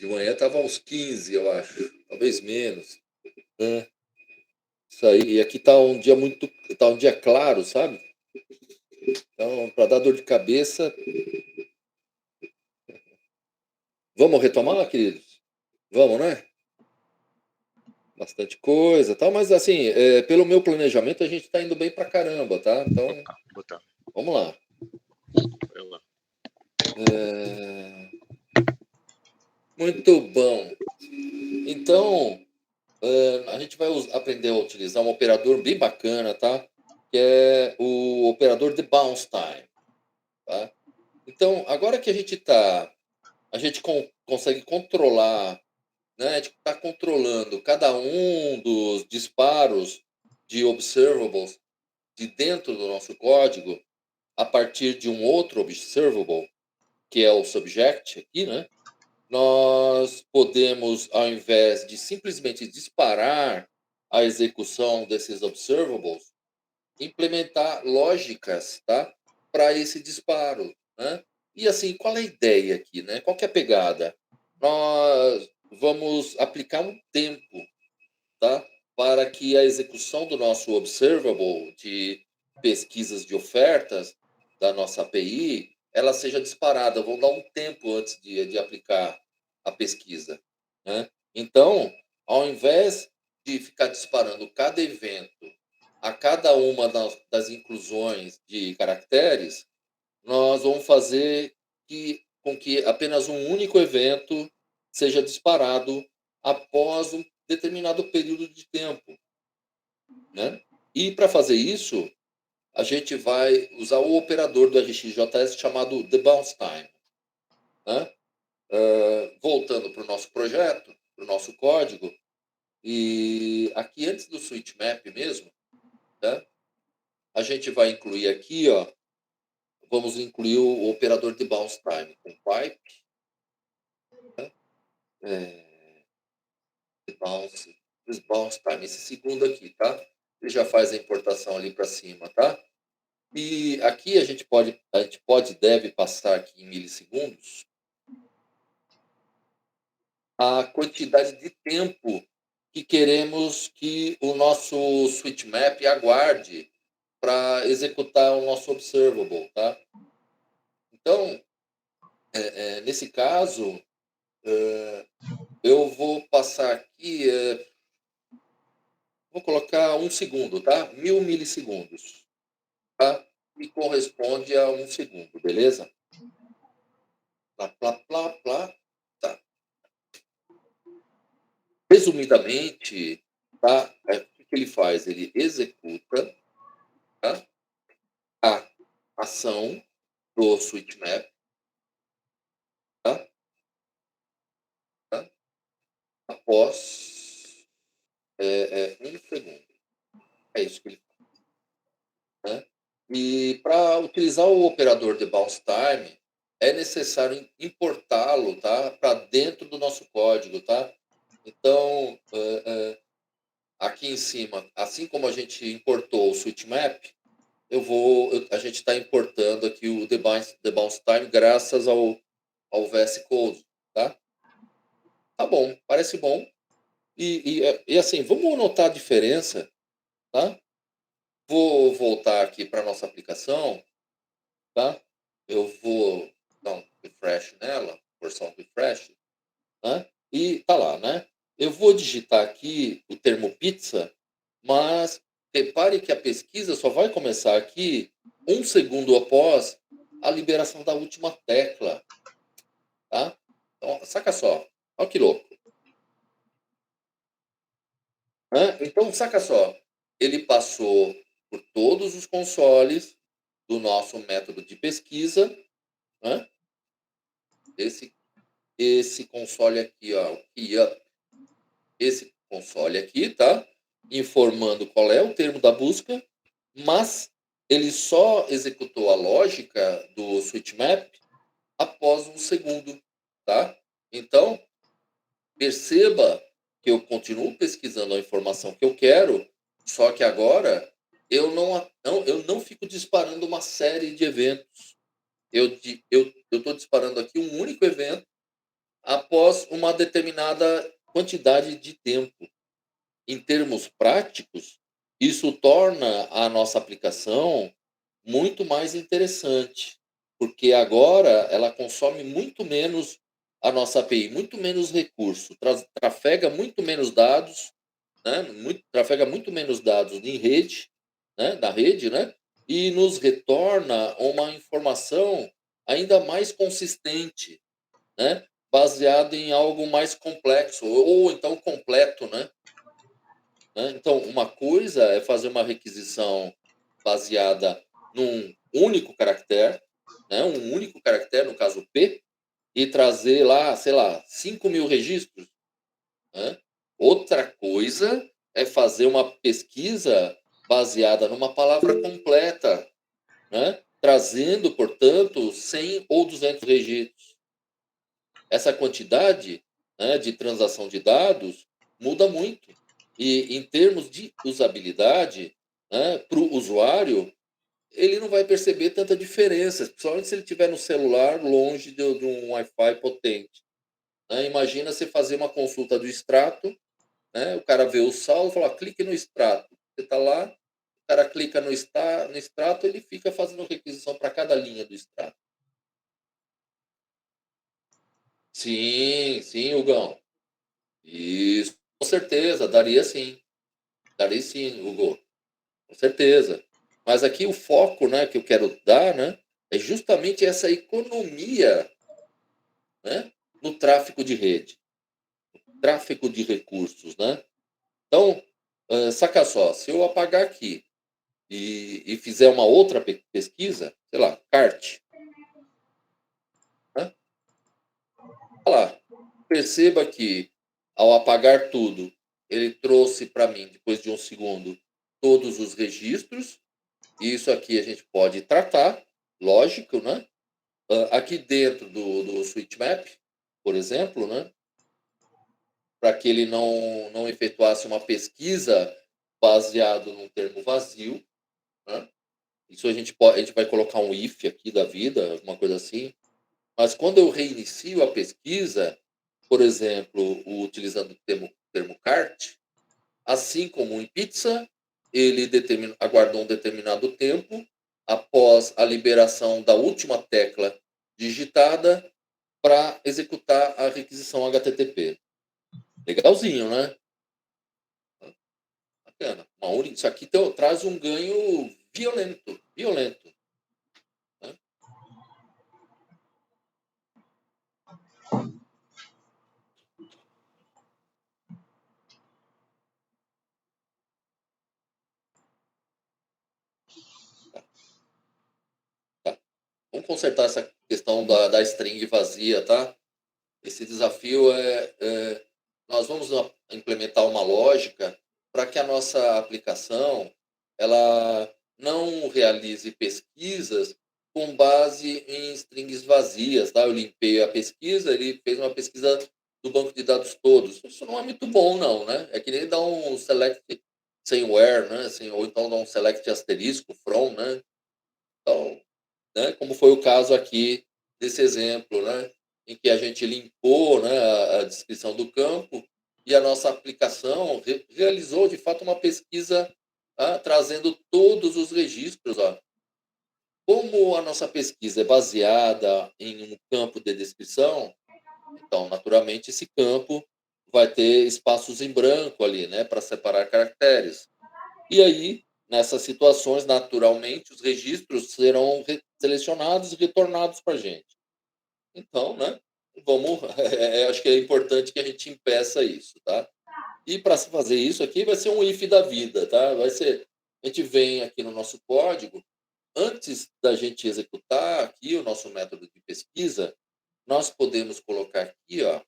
manhã estava uns 15, eu acho, talvez menos. Né? Isso aí. E aqui tá um dia claro, sabe? Então, para dar dor de cabeça, vamos retomar, queridos? Vamos, né? Bastante coisa, tal, mas assim, pelo meu planejamento, a gente está indo bem pra caramba, tá? Então, Botar. vamos lá. Vai lá. Muito bom. Então, a gente vai aprender a utilizar um operador bem bacana, tá? Que é o operador de bounce time, tá? Então, agora que a gente consegue controlar, né? A gente está controlando cada um dos disparos de observables de dentro do nosso código a partir de um outro observable, que é o subject aqui, né? Nós podemos, ao invés de simplesmente disparar a execução desses observables, implementar lógicas, tá? Para esse disparo, né? E assim, qual é a ideia aqui, né? Qual que é a pegada? Nós vamos aplicar um tempo, tá? Para que a execução do nosso observable de pesquisas de ofertas da nossa API, ela seja disparada. Vou dar um tempo antes de aplicar a pesquisa, né? Então, ao invés de ficar disparando cada evento a cada uma das inclusões de caracteres, nós vamos fazer com que apenas um único evento seja disparado após um determinado período de tempo, né? E para fazer isso, a gente vai usar o operador do RxJS chamado TheBounceTime, né? Voltando para o nosso projeto, para o nosso código, e aqui antes do switch map mesmo, né? A gente vai incluir aqui, ó, vamos incluir o operador de bounce time com pipe, né? Bounce, bounce time, esse segundo aqui, tá? Ele já faz a importação ali para cima, tá? E aqui a gente pode e deve passar aqui em milissegundos a quantidade de tempo que queremos que o nosso switch map aguarde para executar o nosso observable, tá? Então, nesse caso, eu vou passar aqui, vou colocar 1 segundo, tá? 1000 milissegundos, tá? Que corresponde a 1 segundo, beleza? Plá, plá, plá, plá. Tá. Resumidamente, tá? O que ele faz? Ele executa, tá? A ação do switch map, tá? Tá? Após 1 segundo. É isso que ele faz, né? E para utilizar o operador de bounce time, é necessário importá-lo, tá? Para dentro do nosso código, tá? Então, aqui em cima, assim como a gente importou o switch map, a gente está importando aqui o the bounce time graças ao VS Code, tá? Tá bom, parece bom. E assim, vamos notar a diferença, tá? Vou voltar aqui para nossa aplicação, tá? Eu vou dar um refresh nela, forçar um refresh, né? E tá lá, né? Eu vou digitar aqui o termo pizza, mas repare que a pesquisa só vai começar aqui 1 segundo após a liberação da última tecla, tá? Então, saca só, olha que louco, né? Então, saca só, ele passou por todos os consoles do nosso método de pesquisa, né? Esse, esse console aqui, ó, o key esse console aqui, tá? Informando qual é o termo da busca, mas ele só executou a lógica do switch map após 1 segundo, tá? Então, perceba que eu continuo pesquisando a informação que eu quero, só que agora eu não fico disparando uma série de eventos. Eu estou disparando aqui um único evento, após uma determinada quantidade de tempo. Em termos práticos, isso torna a nossa aplicação muito mais interessante, porque agora ela consome muito menos a nossa API, muito menos recurso, trafega muito menos dados, né? Trafega muito menos dados em rede, né? Da rede, né? E nos retorna uma informação ainda mais consistente, né? Baseada em algo mais complexo, ou então completo, né? Então, uma coisa é fazer uma requisição baseada num único caractere, né? Um único caractere, no caso P, e trazer lá, sei lá, 5.000 registros. Né? Outra coisa é fazer uma pesquisa baseada numa palavra completa, né? Trazendo, portanto, 100 ou 200 registros. Essa quantidade, né, de transação de dados muda muito. E em termos de usabilidade, né, para o usuário, ele não vai perceber tanta diferença, principalmente se ele estiver no celular longe de um Wi-Fi potente. Né? Imagina você fazer uma consulta do extrato, né, o cara vê o saldo e fala, clique no extrato. Você está lá, o cara clica no extrato, ele fica fazendo requisição para cada linha do extrato. Sim, sim, Hugão. Isso, com certeza, daria sim. Daria sim, Hugo, com certeza. Mas aqui o foco, né, que eu quero dar, né, é justamente essa economia, né, no tráfego de rede, tráfego de recursos, né? Então, saca só, se eu apagar aqui e fizer uma outra pesquisa, sei lá, CART, né? Olha lá, perceba que ao apagar tudo, ele trouxe para mim, depois de um segundo, todos os registros. Isso aqui a gente pode tratar, lógico, né? Aqui dentro do Switchmap, por exemplo, né? Para que ele não efetuasse uma pesquisa baseado num termo vazio, né? Isso a gente vai colocar um if aqui da vida, alguma coisa assim. Mas quando eu reinicio a pesquisa, por exemplo, utilizando o termo cart, assim como em pizza, ele aguardou um determinado tempo após a liberação da última tecla digitada para executar a requisição HTTP. Legalzinho, né? Bacana. Isso aqui traz um ganho violento, violento. Né? Tá. Vamos consertar essa questão da string vazia, tá? Esse desafio nós vamos implementar uma lógica para que a nossa aplicação ela não realize pesquisas com base em strings vazias, tá? Eu limpei a pesquisa, ele fez uma pesquisa do banco de dados todos. Isso não é muito bom, não, né? É que nem dar um select sem where, né? Assim, ou então dar um select asterisco from, né? Então, né, como foi o caso aqui desse exemplo, né, em que a gente limpou, né, a descrição do campo e a nossa aplicação realizou, de fato, uma pesquisa trazendo todos os registros. Como a nossa pesquisa é baseada em um campo de descrição, então, naturalmente, esse campo vai ter espaços em branco ali, né, para separar caracteres. E aí, nessas situações, naturalmente, os registros serão selecionados e retornados para a gente. Então, né, vamos, acho que é importante que a gente impeça isso, tá? E para se fazer isso aqui, vai ser um if da vida, tá? Vai ser, a gente vem aqui no nosso código, antes da gente executar aqui o nosso método de pesquisa, nós podemos colocar aqui, ó,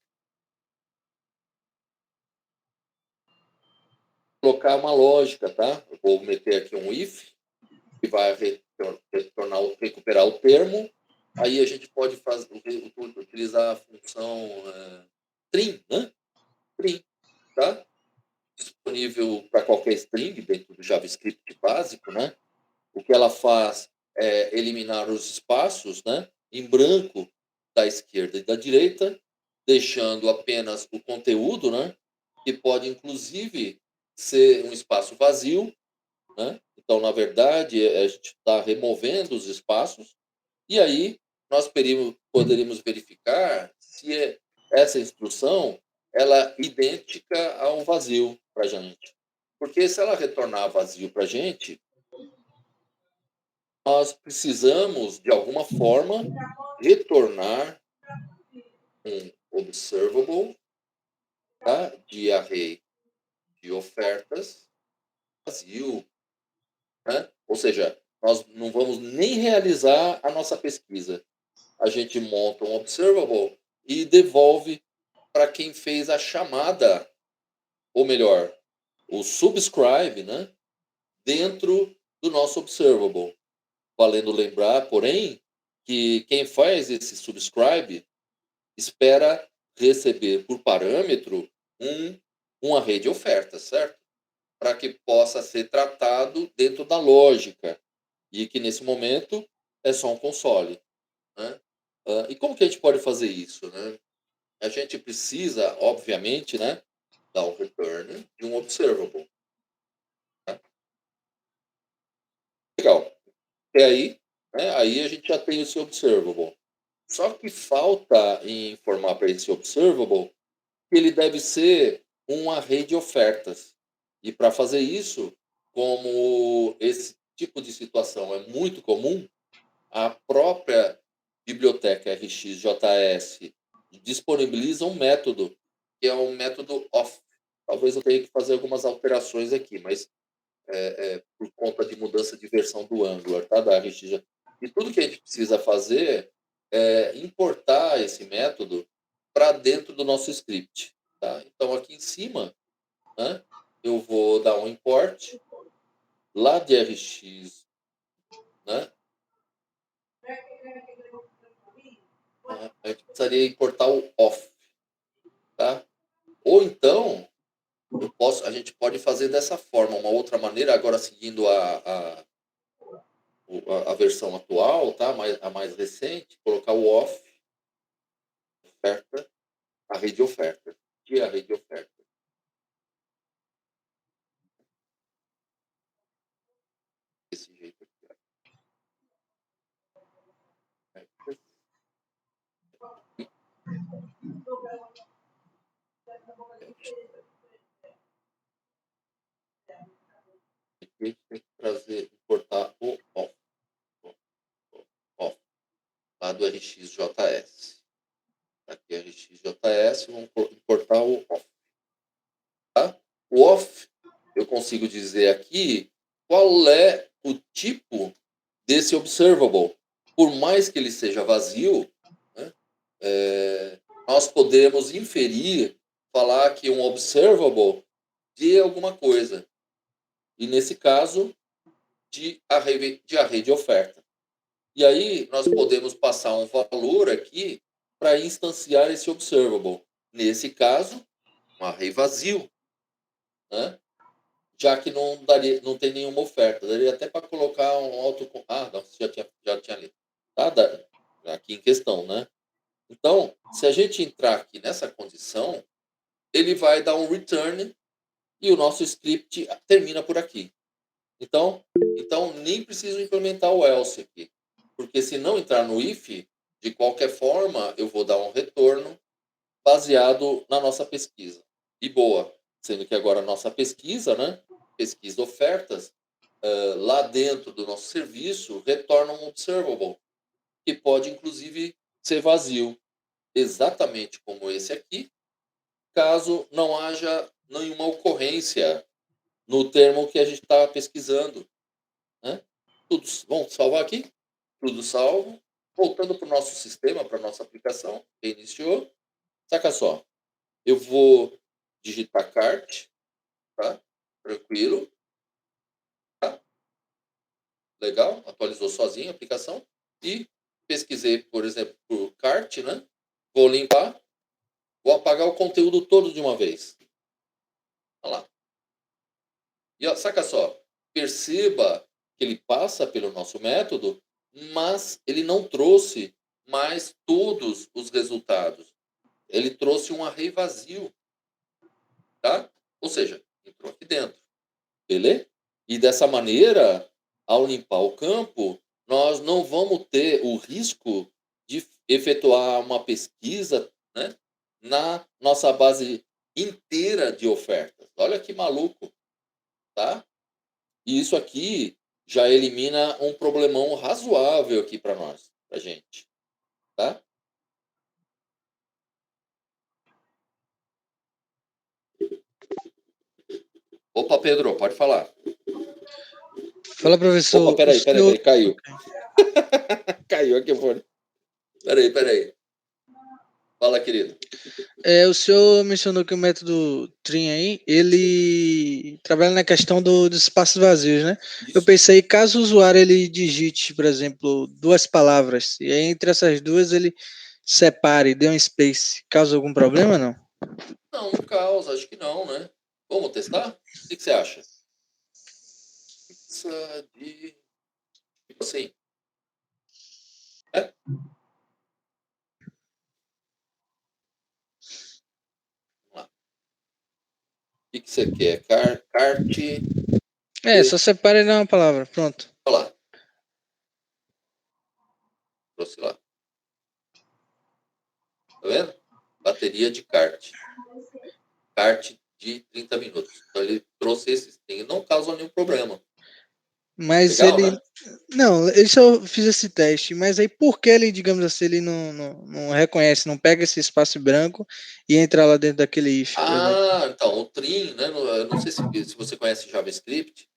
colocar uma lógica, tá? Eu vou meter aqui um if, que vai recuperar o termo. Aí a gente pode utilizar a função trim, né? Trim, tá? Disponível para qualquer string dentro do JavaScript básico, né? O que ela faz eliminar os espaços, né? Em branco da esquerda e da direita, deixando apenas o conteúdo, né? Que pode, inclusive, ser um espaço vazio, né? Então, na verdade, a gente está removendo os espaços, e aí nós poderíamos verificar se essa instrução ela é idêntica a um vazio para a gente. Porque se ela retornar vazio para a gente, nós precisamos, de alguma forma, retornar um observable, tá? De array de ofertas vazio, né? Ou seja, nós não vamos nem realizar a nossa pesquisa. A gente monta um observable e devolve para quem fez a chamada, ou melhor, o subscribe, né? Dentro do nosso observable. Valendo lembrar, porém, que quem faz esse subscribe espera receber por parâmetro um array de ofertas, certo? Para que possa ser tratado dentro da lógica e que nesse momento é só um console, né? E como que a gente pode fazer isso, né? A gente precisa, obviamente, né, dar um return de um observable. Tá? Legal. Até aí, né, aí a gente já tem esse observable. Só que falta informar para esse observable que ele deve ser um array de ofertas. E para fazer isso, como esse tipo de situação é muito comum, a própria biblioteca RxJS disponibiliza um método, que é um método off. Talvez eu tenha que fazer algumas alterações aqui, mas por conta de mudança de versão do Angular, tá? Da RxJS. E tudo que a gente precisa fazer é importar esse método para dentro do nosso script. Tá? Então, aqui em cima, né, eu vou dar um import lá de Rx, né? A gente precisaria importar o off, tá? Ou então, a gente pode fazer dessa forma, uma outra maneira, agora seguindo a versão atual, tá? A mais recente, colocar o off, oferta, a rede oferta. Que é a rede oferta? Desse jeito aqui. Aqui a gente tem que importar o off, off lá do RxJS. Aqui RxJS, vamos importar o off. Tá? O off, eu consigo dizer aqui qual é o tipo desse observable. Por mais que ele seja vazio, né, nós podemos inferir, falar que um observable de alguma coisa. E nesse caso, de array de oferta. E aí nós podemos passar um valor aqui para instanciar esse observable. Nesse caso, um array vazio, né? Já que não tem nenhuma oferta. Daria até para colocar um auto... Ah, não, você já tinha lido. Tá? Aqui em questão, né? Então, se a gente entrar aqui nessa condição, ele vai dar um return e o nosso script termina por aqui. Então nem preciso implementar o else aqui. Porque se não entrar no if, de qualquer forma, eu vou dar um retorno baseado na nossa pesquisa. E boa. Sendo que agora a nossa pesquisa, né? Pesquisa ofertas, lá dentro do nosso serviço, retorna um observable, que pode, inclusive, ser vazio. Exatamente como esse aqui, caso não haja nenhuma ocorrência no termo que a gente está pesquisando. Né? Vamos salvar aqui? Tudo salvo. Voltando para o nosso sistema, para a nossa aplicação, reiniciou. Saca só, eu vou digitar cart, tá? Tranquilo, tá? Legal, atualizou sozinho a aplicação. E pesquisei, por exemplo, por cart, né? Vou limpar, vou apagar o conteúdo todo de uma vez. Olha lá. E ó, saca só, perceba que ele passa pelo nosso método, mas ele não trouxe mais todos os resultados. ele trouxe um array vazio, tá? Ou seja, entrou aqui dentro, beleza? E dessa maneira, ao limpar o campo, nós não vamos ter o risco de efetuar uma pesquisa, né, na nossa base inteira de ofertas. Olha que maluco, tá? E isso aqui já elimina um problemão razoável aqui para nós, para gente, tá? Opa, Pedro, pode falar. Fala, Opa, professor. O peraí, senhor. caiu. Caiu aqui o fone. Peraí. Fala, querido. O senhor mencionou que o método Trim aí, ele trabalha na questão dos espaços vazios, né? Eu Isso. pensei, caso o usuário ele digite, por exemplo, duas palavras, e aí entre essas duas ele separe, dê um space, causa algum problema, não? Não causa, acho que não, né? Vamos testar? O que você acha? Pizza de. Tipo assim. É? Vamos lá. O que você quer? Carte. Só separe e dá uma palavra, pronto. Olha lá. Trouxe lá. Tá vendo? Bateria de kart. Kart de 30 minutos. Então ele trouxe esse string. Não causa nenhum problema. Mas Legal, ele. né? Não, eu só fiz esse teste, mas aí por que ele, digamos assim, ele não reconhece, não pega esse espaço branco e entra lá dentro daquele if, por exemplo? Ah, então, o trim, né? Eu não sei se você conhece JavaScript,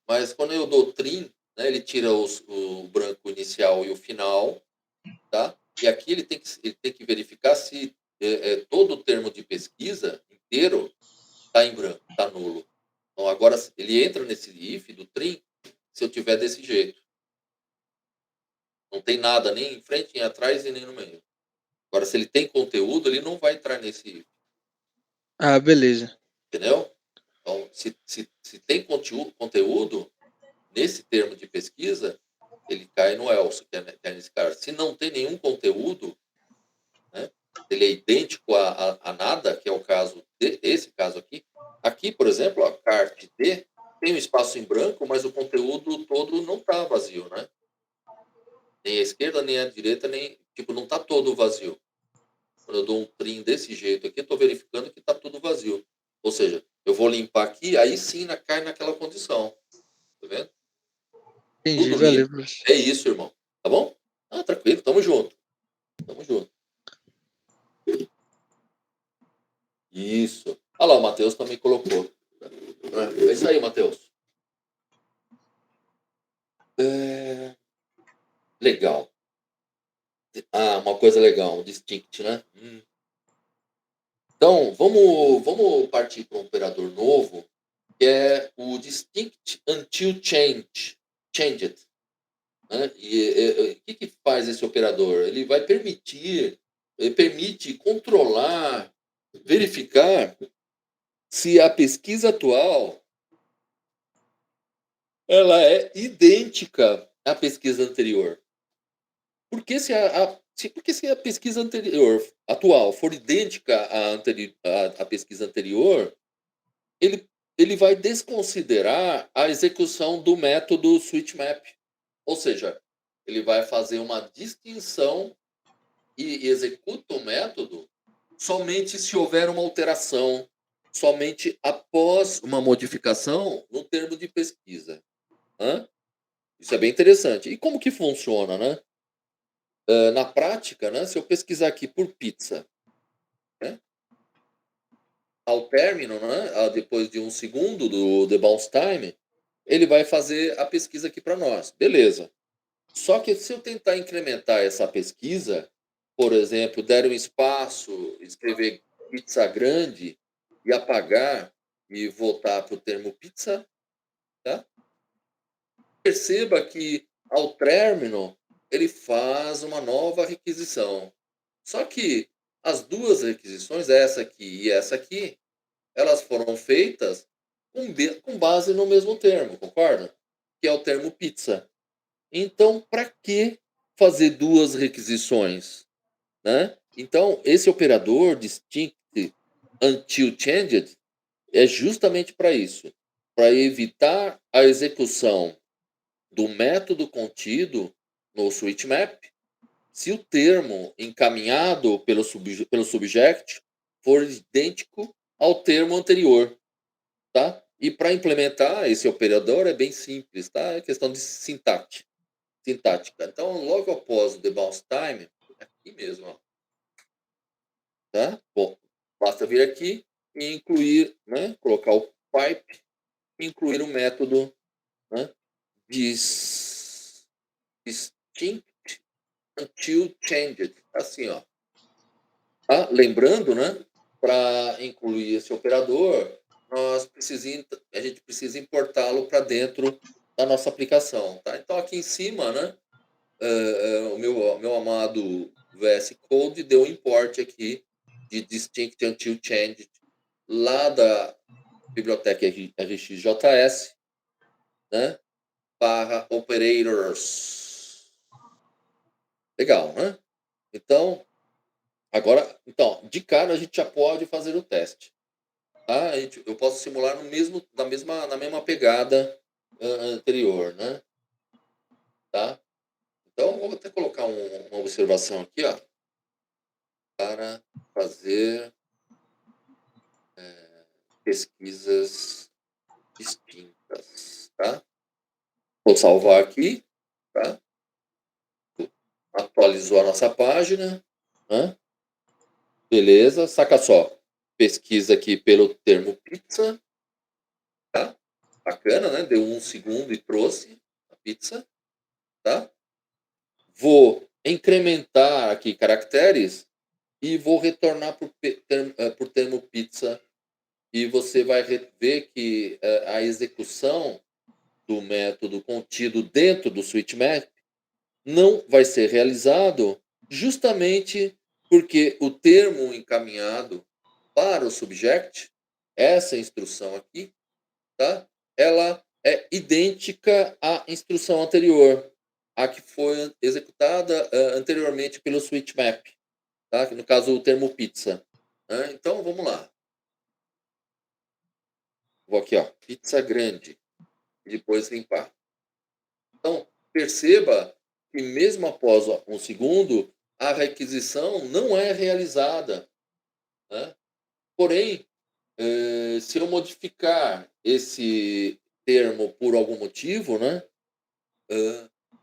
mas quando eu dou trim, né, ele tira o branco inicial e o final, tá? E aqui ele tem que verificar se todo o termo de pesquisa inteiro está em branco, está nulo. Então, agora, ele entra nesse if do trim se eu tiver desse jeito. Não tem nada nem em frente, nem atrás e nem no meio. Agora, se ele tem conteúdo, ele não vai entrar nesse if, Ah, beleza. entendeu? Então, se tem conteúdo, nesse termo de pesquisa, ele cai no else, que é nesse caso. Se não tem nenhum conteúdo, né, ele é idêntico a nada, que é o caso esse caso aqui. Aqui, por exemplo, a cart D tem um espaço em branco, mas o conteúdo todo não está vazio, né? Nem a esquerda, nem a direita, nem tipo não está todo vazio. Quando eu dou um trim desse jeito aqui, estou verificando que está tudo vazio. Ou seja, eu vou limpar aqui, aí sim cai naquela condição. Tá vendo? Entendi, Tudo valeu, limpo. professor. É isso, irmão. Tá bom? Ah, tranquilo, tamo junto. Tamo junto. Isso. Olha lá, o Matheus também colocou. É isso aí, Matheus. Legal. Ah, uma coisa legal, um distinct, né? Então, vamos partir para um operador novo, que é o distinct until changed. Né? E o que faz esse operador? Ele vai ele permite controlar, verificar se a pesquisa atual ela é idêntica à pesquisa anterior. Porque porque se a pesquisa atual for idêntica à pesquisa anterior, ele, ele vai desconsiderar a execução do método switchmap. Ou seja, ele vai fazer uma distinção e executa o método somente se houver uma alteração, somente após uma modificação no termo de pesquisa. Hã? Isso é bem interessante. E como que funciona, né? Na prática, né, se eu pesquisar aqui por pizza, né, ao término, né, depois de um segundo do the bounce time, ele vai fazer a pesquisa aqui para nós. Beleza. Só que se eu tentar incrementar essa pesquisa, por exemplo, der um espaço, escrever pizza grande e apagar e voltar para o termo pizza, tá? Perceba que ao término ele faz uma nova requisição. Só que as duas requisições, essa aqui e essa aqui, elas foram feitas com base no mesmo termo, concorda? Que é o termo pizza. Então, para que fazer duas requisições? Né? Então, esse operador distinct until changed é justamente para isso, para evitar a execução do método contido no switch map se o termo encaminhado pelo subject for idêntico ao termo anterior, tá? E para implementar esse operador é bem simples, tá? É questão de sintática. Então, logo após o bounce time, aqui mesmo, ó, tá? Bom, basta vir aqui e incluir, né? Colocar o pipe, incluir o método, né? Distinct until changed, assim, ó. Tá? Lembrando, né? Para incluir esse operador, a gente precisa importá-lo para dentro da nossa aplicação, tá? Então aqui em cima, né? O meu amado VS Code deu um import aqui de distinct until changed lá da biblioteca RxJS, né? / operators. Legal, né? Então, agora, então, de cara a gente já pode fazer o teste. Tá? Eu posso simular na mesma pegada anterior, né? Tá? Então, vou até colocar uma observação aqui, ó, para fazer pesquisas distintas, tá? Vou salvar aqui, tá? Atualizou a nossa página, né? Beleza, saca só. Pesquisa aqui pelo termo pizza, tá? Bacana, né? Deu 1 segundo e trouxe a pizza, tá? Vou incrementar aqui caracteres e vou retornar por termo pizza. E você vai ver que a execução do método contido dentro do switch map não vai ser realizado justamente porque o termo encaminhado para o subject, essa instrução aqui, tá? Ela é idêntica à instrução anterior, a que foi executada anteriormente pelo switch map, tá? Que no caso o termo pizza, né? Então vamos lá. Vou aqui, ó, pizza grande, e depois limpar. Então, perceba que mesmo após um segundo, a requisição não é realizada, né? Porém, se eu modificar esse termo por algum motivo, né?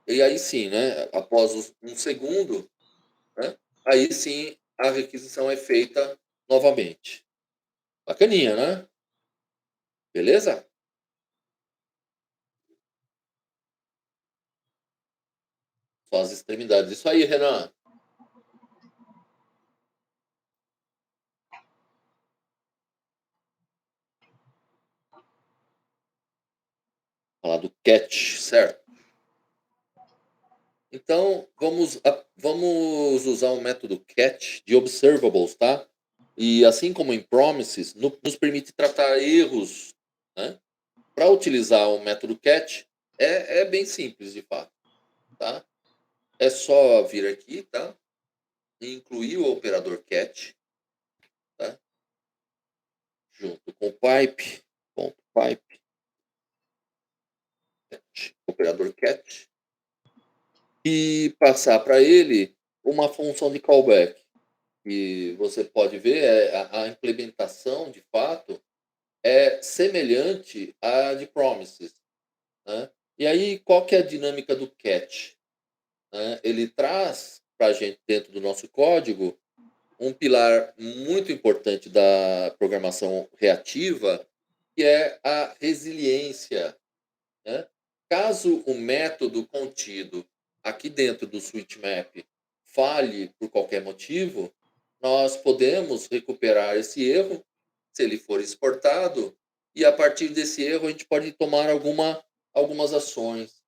E aí sim, né? Após um segundo, né? Aí sim a requisição é feita novamente. Bacaninha, né? Beleza? Só as extremidades. Isso aí, Renan. Falar do catch, certo? Então, vamos usar o método catch de observables, tá? E assim como em promises, nos permite tratar erros, né? Para utilizar o método catch, é bem simples, de fato, tá? É só vir aqui, tá? E incluir o operador catch, tá? Junto com o pipe, operador catch, e passar para ele uma função de callback. E você pode ver a implementação, de fato, é semelhante à de promises, né? E aí, qual que é a dinâmica do catch? Né? Ele traz para a gente, dentro do nosso código, um pilar muito importante da programação reativa, que é a resiliência, né? Caso o método contido aqui dentro do switch map falhe por qualquer motivo, nós podemos recuperar esse erro se ele for exportado, e a partir desse erro a gente pode tomar algumas ações.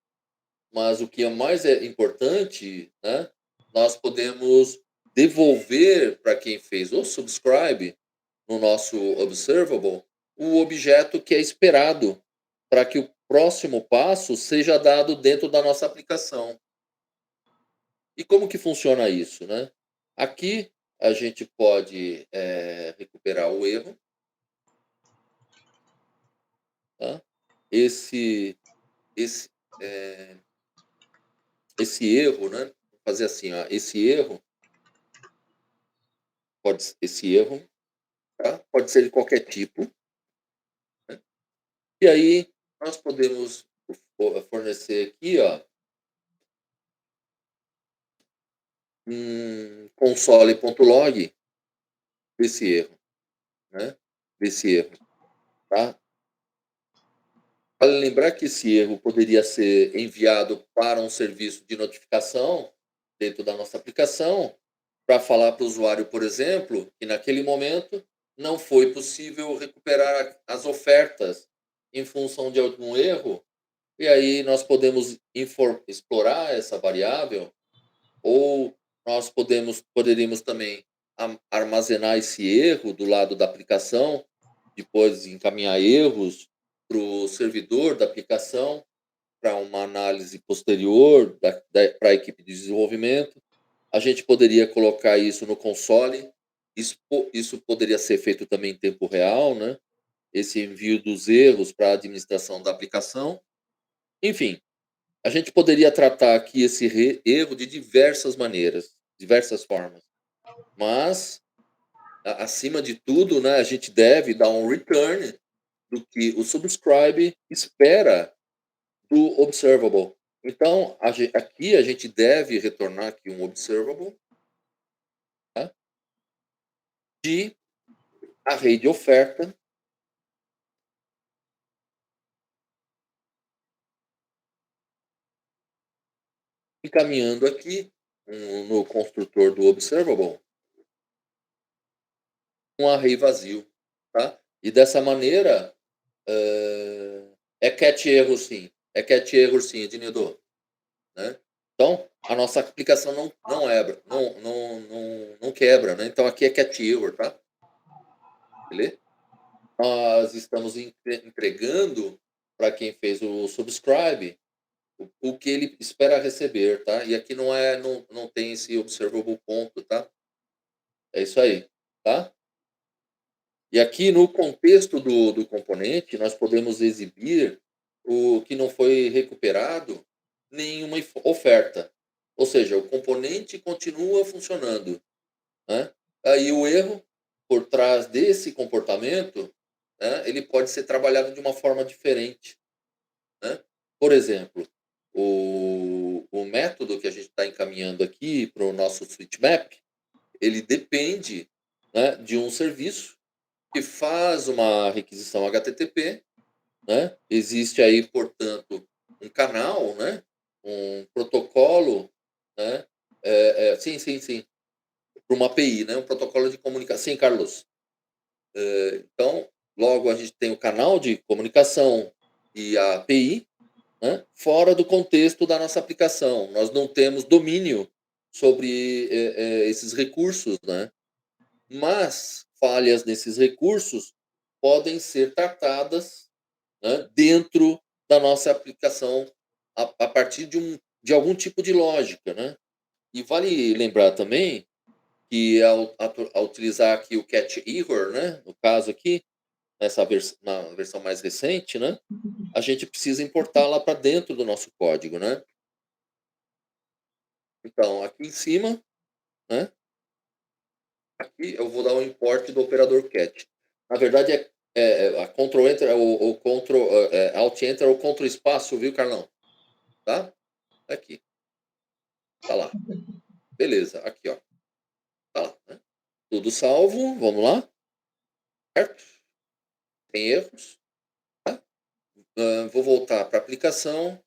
Mas o que é mais importante, né, nós podemos devolver para quem fez o subscribe no nosso observable o objeto que é esperado para que o próximo passo seja dado dentro da nossa aplicação. E como que funciona isso, né? Aqui a gente pode recuperar o erro. Tá? Esse erro, né? Vou fazer assim, ó, esse erro, tá? Pode ser de qualquer tipo. Né? E aí nós podemos fornecer aqui, ó, um console.log desse erro, né? Desse erro, tá? Vale lembrar que esse erro poderia ser enviado para um serviço de notificação dentro da nossa aplicação, para falar para o usuário, por exemplo, que naquele momento não foi possível recuperar as ofertas em função de algum erro, e aí nós podemos explorar essa variável, ou nós poderíamos também armazenar esse erro do lado da aplicação, depois encaminhar erros para o servidor da aplicação, para uma análise posterior para a equipe de desenvolvimento. A gente poderia colocar isso no console. Isso poderia ser feito também em tempo real, né? Esse envio dos erros para a administração da aplicação. Enfim, a gente poderia tratar aqui esse erro de diversas maneiras, diversas formas. Mas, acima de tudo, né, a gente deve dar um return do que o subscribe espera do observable. Então, aqui a gente deve retornar aqui um observable, tá? De array de oferta encaminhando aqui no construtor do observable um array vazio, tá? E dessa maneira catch erro sim, Ednildo, né? Então a nossa aplicação não quebra, né? Então aqui é catch error, tá? Beleza? Nós estamos entregando para quem fez o subscribe o que ele espera receber, tá? E aqui não tem esse observable ponto, tá? É isso aí, tá? E aqui no contexto do componente, nós podemos exibir o que não foi recuperado nenhuma oferta. Ou seja, o componente continua funcionando, né? Aí o erro por trás desse comportamento, né, ele pode ser trabalhado de uma forma diferente, né? Por exemplo, o método que a gente está encaminhando aqui para o nosso switch map, ele depende, né, de um serviço que faz uma requisição HTTP, né? Existe aí, portanto, um canal, né? Um protocolo, né? Sim, para uma API, né? Um protocolo de comunicação. Sim, Carlos. Então, logo a gente tem o canal de comunicação e a API, né? Fora do contexto da nossa aplicação. Nós não temos domínio sobre esses recursos, né? Mas falhas nesses recursos podem ser tratadas, né, dentro da nossa aplicação a partir de algum tipo de lógica, né? E vale lembrar também que ao utilizar aqui o catch error, né, no caso aqui, na versão mais recente, né, a gente precisa importá-la para dentro do nosso código, né? Então, aqui em cima, né, aqui eu vou dar um import do operador catch. Na verdade, a Ctrl Enter, ou Ctrl, Alt Enter ou Ctrl espaço, viu, Carlão? Tá? Aqui. Tá lá. Beleza, aqui, ó. Tá lá, né? Tudo salvo, vamos lá. Certo? Tem erros. Tá? Vou voltar para a aplicação.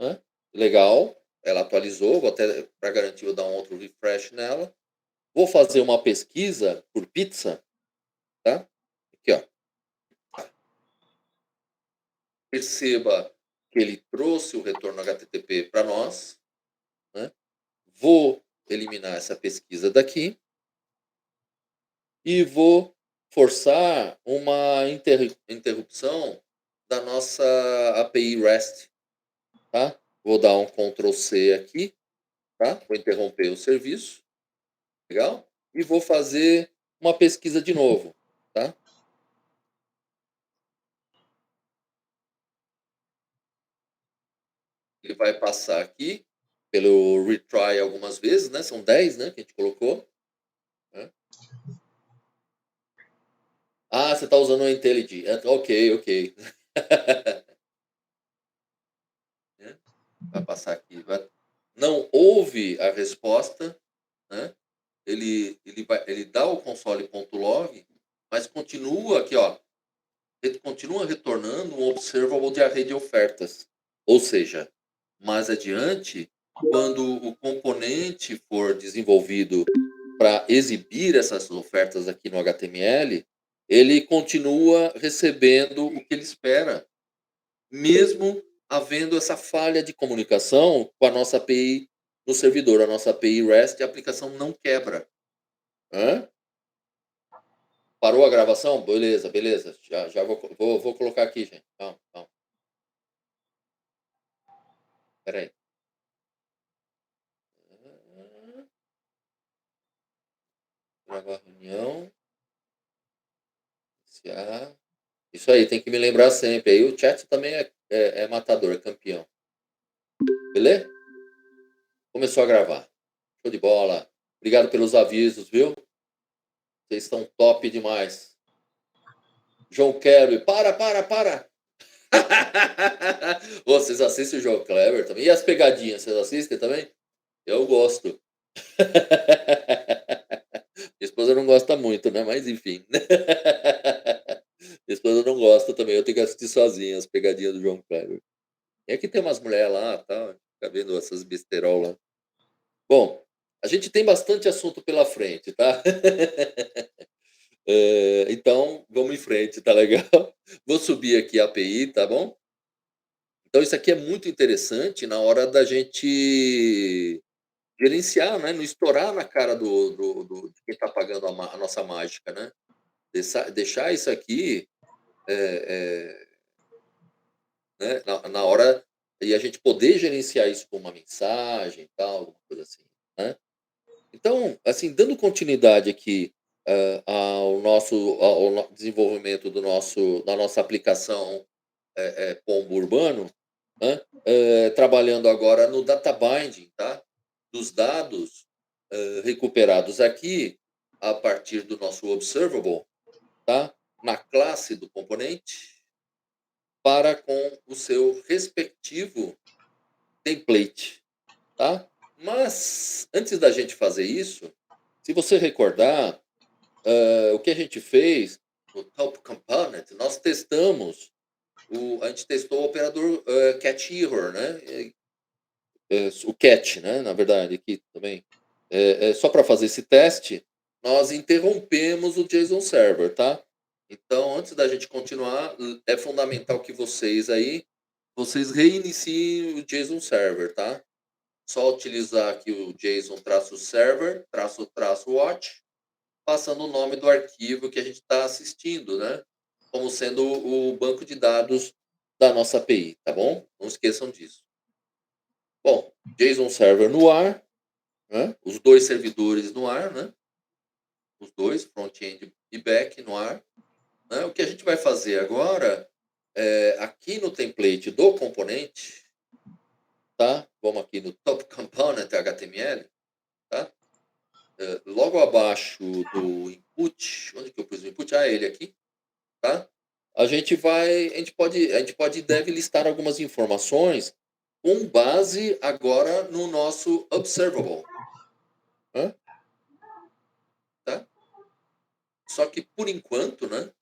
Né? Legal. Ela atualizou, vou até, para garantir, vou dar um outro refresh nela. Vou fazer uma pesquisa por pizza. Tá? Aqui, ó. Perceba que ele trouxe o retorno HTTP para nós. Né? Vou eliminar essa pesquisa daqui. E vou forçar uma interrupção da nossa API REST. Tá? Vou dar um Ctrl C aqui. Tá? Vou interromper o serviço. Legal? e vou fazer uma pesquisa de novo, tá? Ele vai passar aqui pelo retry algumas vezes, né? São 10, né, que a gente colocou. Né? Ah, você está usando o IntelliJ. Ok, ok. Né? Vai passar aqui. Não houve a resposta, né? Ele dá o console.log, mas continua aqui, ó. Ele continua retornando um observable de array de ofertas. Ou seja, mais adiante, quando o componente for desenvolvido para exibir essas ofertas aqui no HTML, ele continua recebendo o que ele espera, mesmo havendo essa falha de comunicação com a nossa API no servidor, a nossa API REST, a aplicação não quebra. Hã? Parou a gravação? Beleza, beleza. Já vou colocar aqui, gente. Calma, calma. Espera aí. Gravar reunião. Iniciar. Isso aí, tem que me lembrar sempre. Aí o chat também é matador, é campeão. Beleza? Começou a gravar. Show de bola. Obrigado pelos avisos, viu? Vocês estão top demais. João Kleber, para! Ô, vocês assistem o João Kleber também? E as pegadinhas, vocês assistem também? Eu gosto. Minha esposa não gosta muito, né? Mas enfim. Minha esposa não gosta também. Eu tenho que assistir sozinho as pegadinhas do João Kleber. E aqui tem umas mulheres lá, tá? Fica vendo essas besterol lá. Bom, a gente tem bastante assunto pela frente, tá? Então, vamos em frente, tá legal? Vou subir aqui a API, tá bom? Então, isso aqui é muito interessante na hora da gente gerenciar, né? Não estourar na cara de quem está pagando a nossa mágica, né? Deixar isso aqui né? Na hora e a gente poder gerenciar isso com uma mensagem, tal, alguma coisa assim, né? Então, assim, dando continuidade aqui ao desenvolvimento da nossa aplicação Pombo Urbano, né? Trabalhando agora no data binding, tá? Dos dados recuperados aqui a partir do nosso observable, tá? Na classe do componente, para com o seu respectivo template, tá? Mas antes da gente fazer isso, se você recordar, o que a gente fez no Top Component, nós testamos a gente testou o operador catch error, né? O catch, né? Na verdade, aqui também. Só para fazer esse teste, nós interrompemos o JSON Server, tá? Então, antes da gente continuar, é fundamental que vocês reiniciem o JSON Server, tá? Só utilizar aqui o JSON-server, --watch, passando o nome do arquivo que a gente está assistindo, né? Como sendo o banco de dados da nossa API, tá bom? Não esqueçam disso. Bom, JSON Server no ar, né? Os dois servidores no ar, né? Os dois, front-end e back no ar. Né? O que a gente vai fazer agora aqui no template do componente, tá? Vamos aqui no Top Component HTML, tá? Logo abaixo do input, onde que eu pus o input? Ele aqui, tá? A gente deve listar algumas informações com base agora no nosso observable, né? Tá? Só que por enquanto, né?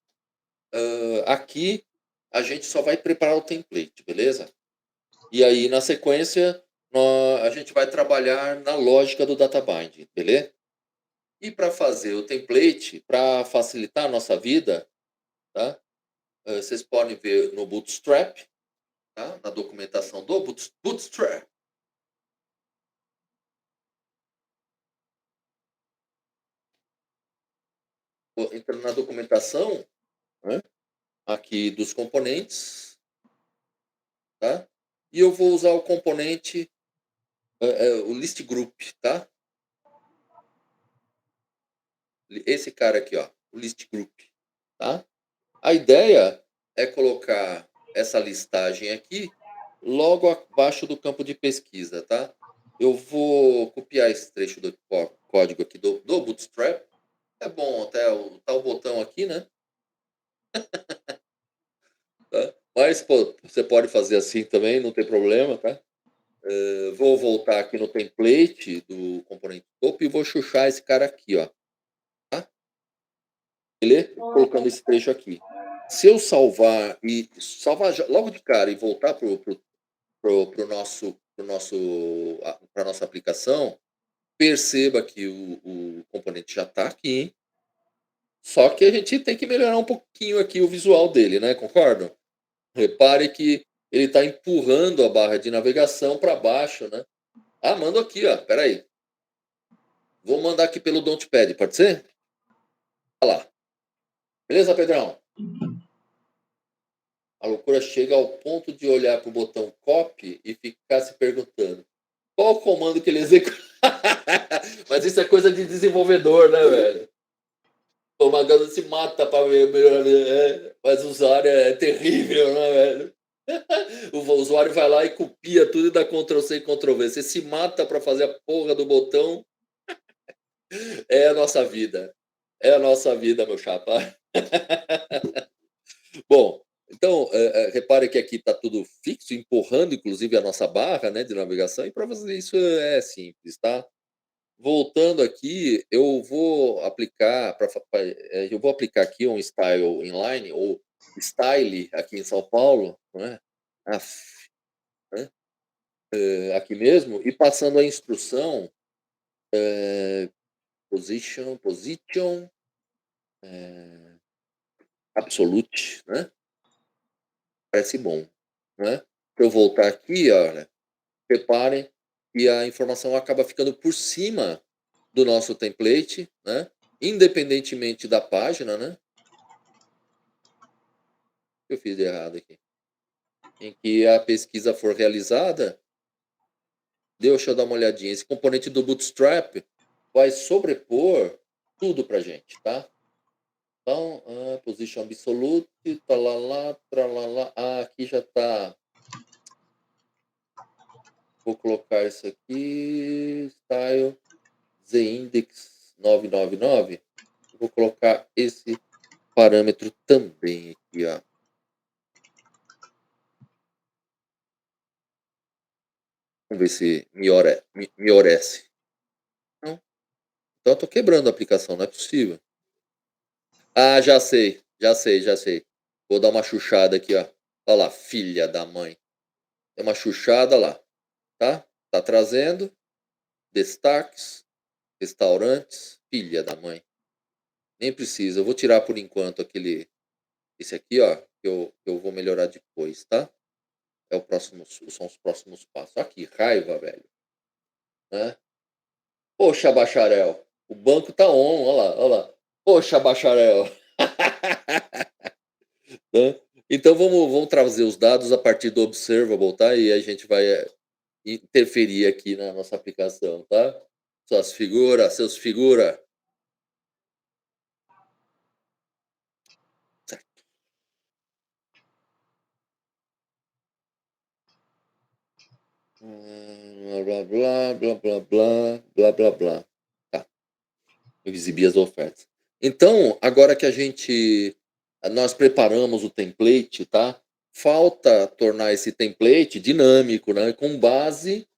Aqui a gente só vai preparar o template, beleza? E aí na sequência a gente vai trabalhar na lógica do data binding, beleza? E para fazer o template, para facilitar a nossa vida, tá? Vocês podem ver no Bootstrap, tá? Na documentação do Bootstrap. Entrando na documentação, né? Aqui dos componentes, tá? E eu vou usar o componente, o list group, tá? esse cara aqui, ó, o list group, tá? A ideia é colocar essa listagem aqui logo abaixo do campo de pesquisa, tá? Eu vou copiar esse trecho do código aqui do Bootstrap. É bom até o botão aqui, né? Tá? Mas pô, você pode fazer assim também, não tem problema, tá? Vou voltar aqui no template do componente topo e vou chuchar esse cara aqui, ó. Tá? Beleza? Colocando esse trecho aqui. Se eu salvar logo de cara e voltar para nossa aplicação, perceba que o componente já está aqui, só que a gente tem que melhorar um pouquinho aqui o visual dele, né? Concordam? Repare que ele está empurrando a barra de navegação para baixo, né? Ah, mando aqui, ó. Peraí. Vou mandar aqui pelo Notepad, pode ser? Olha lá. Beleza, Pedrão? A loucura chega ao ponto de olhar para o botão copy e ficar se perguntando qual o comando que ele executa. Mas isso é coisa de desenvolvedor, né, velho? O Magano se mata para melhorar. Mas o usuário é terrível, né, velho? O usuário vai lá e copia tudo e dá Ctrl+C e Ctrl+V. Você se mata para fazer a porra do botão. É a nossa vida. É a nossa vida, meu chapa. Bom, então, repare que aqui está tudo fixo, empurrando inclusive a nossa barra, né, de navegação, e para fazer isso é simples, tá? Voltando aqui, eu vou aplicar aqui um style inline, ou style aqui em São Paulo, né? Af, né? Aqui mesmo, e passando a instrução position, absolute, né? Parece bom, né? Eu voltar aqui, olha, reparem que a informação acaba ficando por cima do nosso template, né? Independentemente da página, né? O que eu fiz de errado aqui? Em que a pesquisa for realizada, deixa eu dar uma olhadinha. Esse componente do Bootstrap vai sobrepor tudo para gente, tá? Então, position absolute, talalá, tralalá. Aqui já está. Vou colocar isso aqui, style zindex 999. Vou colocar esse parâmetro também aqui, ó. Vamos ver se me orece. Não. Então eu tô quebrando a aplicação, não é possível. Ah, já sei, já sei, já sei. Vou dar uma chuchada aqui, ó. Olha lá, filha da mãe. Tem uma chuchada lá, tá? Tá trazendo destaques, restaurantes, filha da mãe. Nem precisa, eu vou tirar por enquanto esse aqui, ó, que eu vou melhorar depois, tá? São os próximos passos. Aqui, raiva, velho. Né? Poxa, bacharel. O banco tá on, olha lá, olha lá. Poxa, bacharel. Né? Então vamos trazer os dados a partir do observable, tá? E a gente vai interferir aqui na nossa aplicação, tá? Seus figuras. Blá, blá, blá, blá, blá, blá, blá, blá. Tá. Eu exibi as ofertas. Então, agora que nós preparamos o template, tá? Falta tornar esse template dinâmico, né? Com base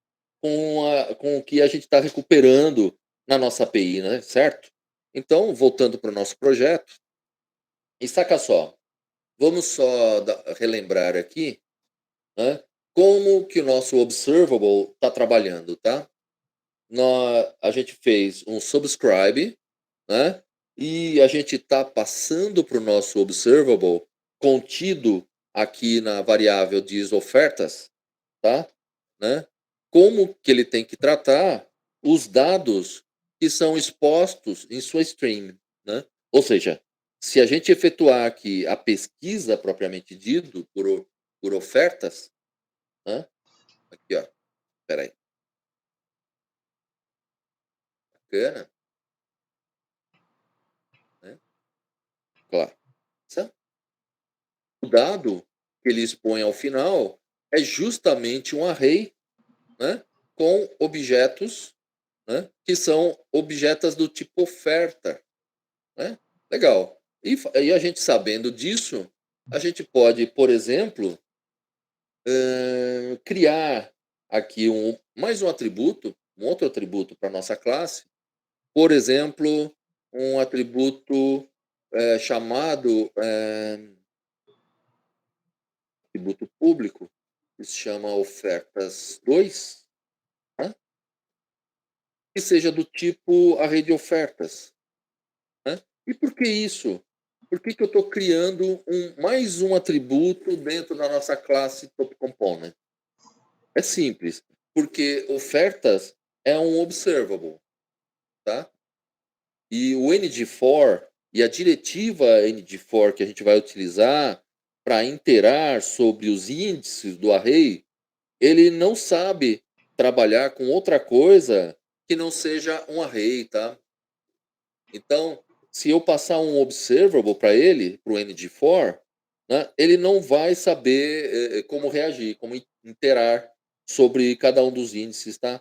com o que a gente está recuperando na nossa API, né? Certo? Então, voltando para o nosso projeto, e saca só, vamos só relembrar aqui, né? Como que o nosso observable está trabalhando, tá? A gente fez um subscribe, né? E a gente está passando para o nosso observable contido aqui na variável diz ofertas, tá? Né? Como que ele tem que tratar os dados que são expostos em sua stream, né? Ou seja, se a gente efetuar aqui a pesquisa propriamente dito por ofertas, né? Aqui, ó, peraí, bacana. classe. Certo? O dado que ele expõe ao final é justamente um array, né, com objetos, né, que são objetos do tipo oferta. Né? Legal. E a gente sabendo disso, a gente pode, por exemplo, criar aqui mais um atributo, um outro atributo para a nossa classe. Por exemplo, um atributo chamado atributo público, que se chama ofertas2, né? Que seja do tipo array de ofertas. Né? E por que isso? Por que eu estou criando mais um atributo dentro da nossa classe Top Component? É simples, porque ofertas é um observable, tá? E o NG4 e a diretiva NG4 que a gente vai utilizar para iterar sobre os índices do array, ele não sabe trabalhar com outra coisa que não seja um array, tá? Então, se eu passar um observable para ele, para o NG4, né, ele não vai saber como reagir, como iterar sobre cada um dos índices, tá?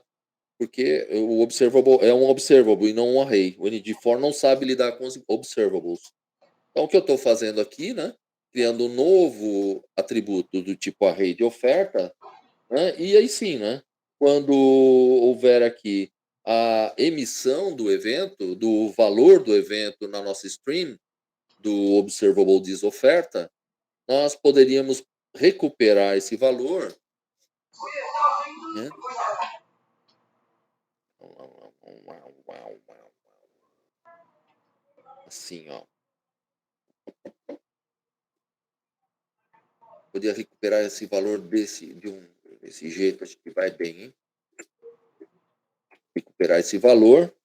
Porque o observable é um observable e não um array. O NG4 não sabe lidar com os observables. Então, o que eu estou fazendo aqui, né? Criando um novo atributo do tipo array de oferta, né? E aí sim, né? Quando houver aqui a emissão do evento, do valor do evento na nossa stream, do observable disoferta, nós poderíamos recuperar esse valor, né? Assim, ó. Poderia recuperar esse valor desse jeito, acho que vai bem, hein? Recuperar esse valor.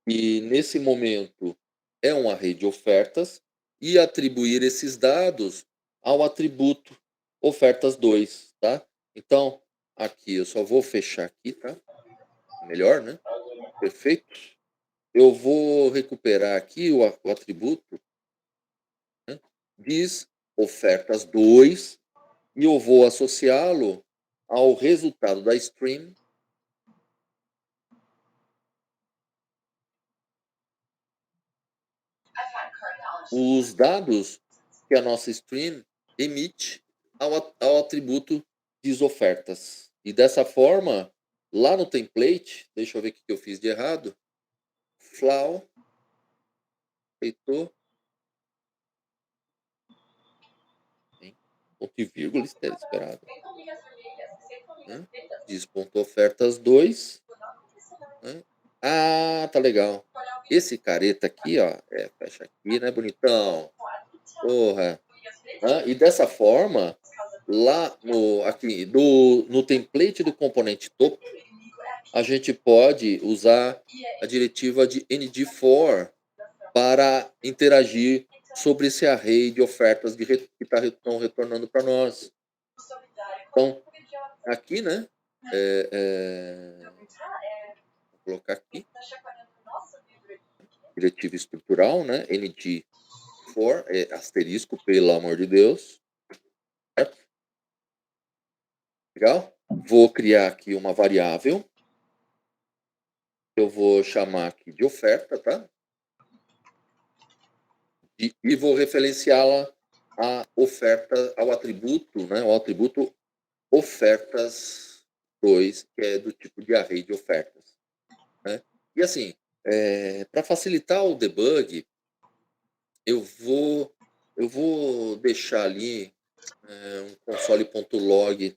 E nesse momento é um array de ofertas e atribuir esses dados ao atributo ofertas2, tá? Então, aqui eu só vou fechar aqui, tá? Melhor, né? Perfeito. Eu vou recuperar aqui o atributo, né? Diz ofertas2 e eu vou associá-lo ao resultado da stream os dados que a nossa stream emite ao atributo disofertas. E dessa forma, lá no template, deixa eu ver o que eu fiz de errado. Flau, feitou. Ponto e vírgula, esperado. Né? Diz ponto ofertas 2. Né? Ah, tá legal. Esse careta aqui, ó, fecha aqui, né, bonitão? Porra. E dessa forma, lá no template do componente topo, a gente pode usar a diretiva de ND4 para interagir sobre esse array de ofertas que estão retornando para nós. Então, aqui, né? Vou colocar aqui. Diretiva estrutural, né? ND4, asterisco, pelo amor de Deus. Certo? Legal? Vou criar aqui uma variável. Eu vou chamar aqui de oferta, tá? E vou referenciá-la à oferta, ao atributo, né? Ao atributo ofertas2, que é do tipo de array de ofertas. Né? E assim, para facilitar o debug, eu vou deixar ali um console.log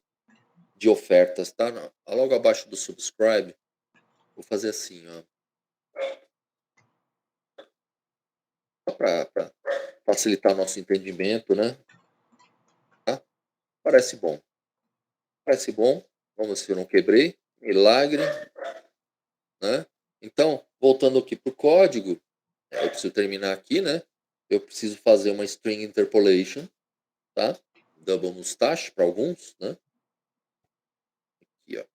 de ofertas, tá? Logo abaixo do subscribe, vou fazer assim, ó. Só para facilitar nosso entendimento, né? Tá? Parece bom. Parece bom. Vamos ver se eu não quebrei. Milagre. Né? Então, voltando aqui para o código, eu preciso terminar aqui, né? Eu preciso fazer uma string interpolation, tá? Double mustache para alguns, né? Aqui, ó.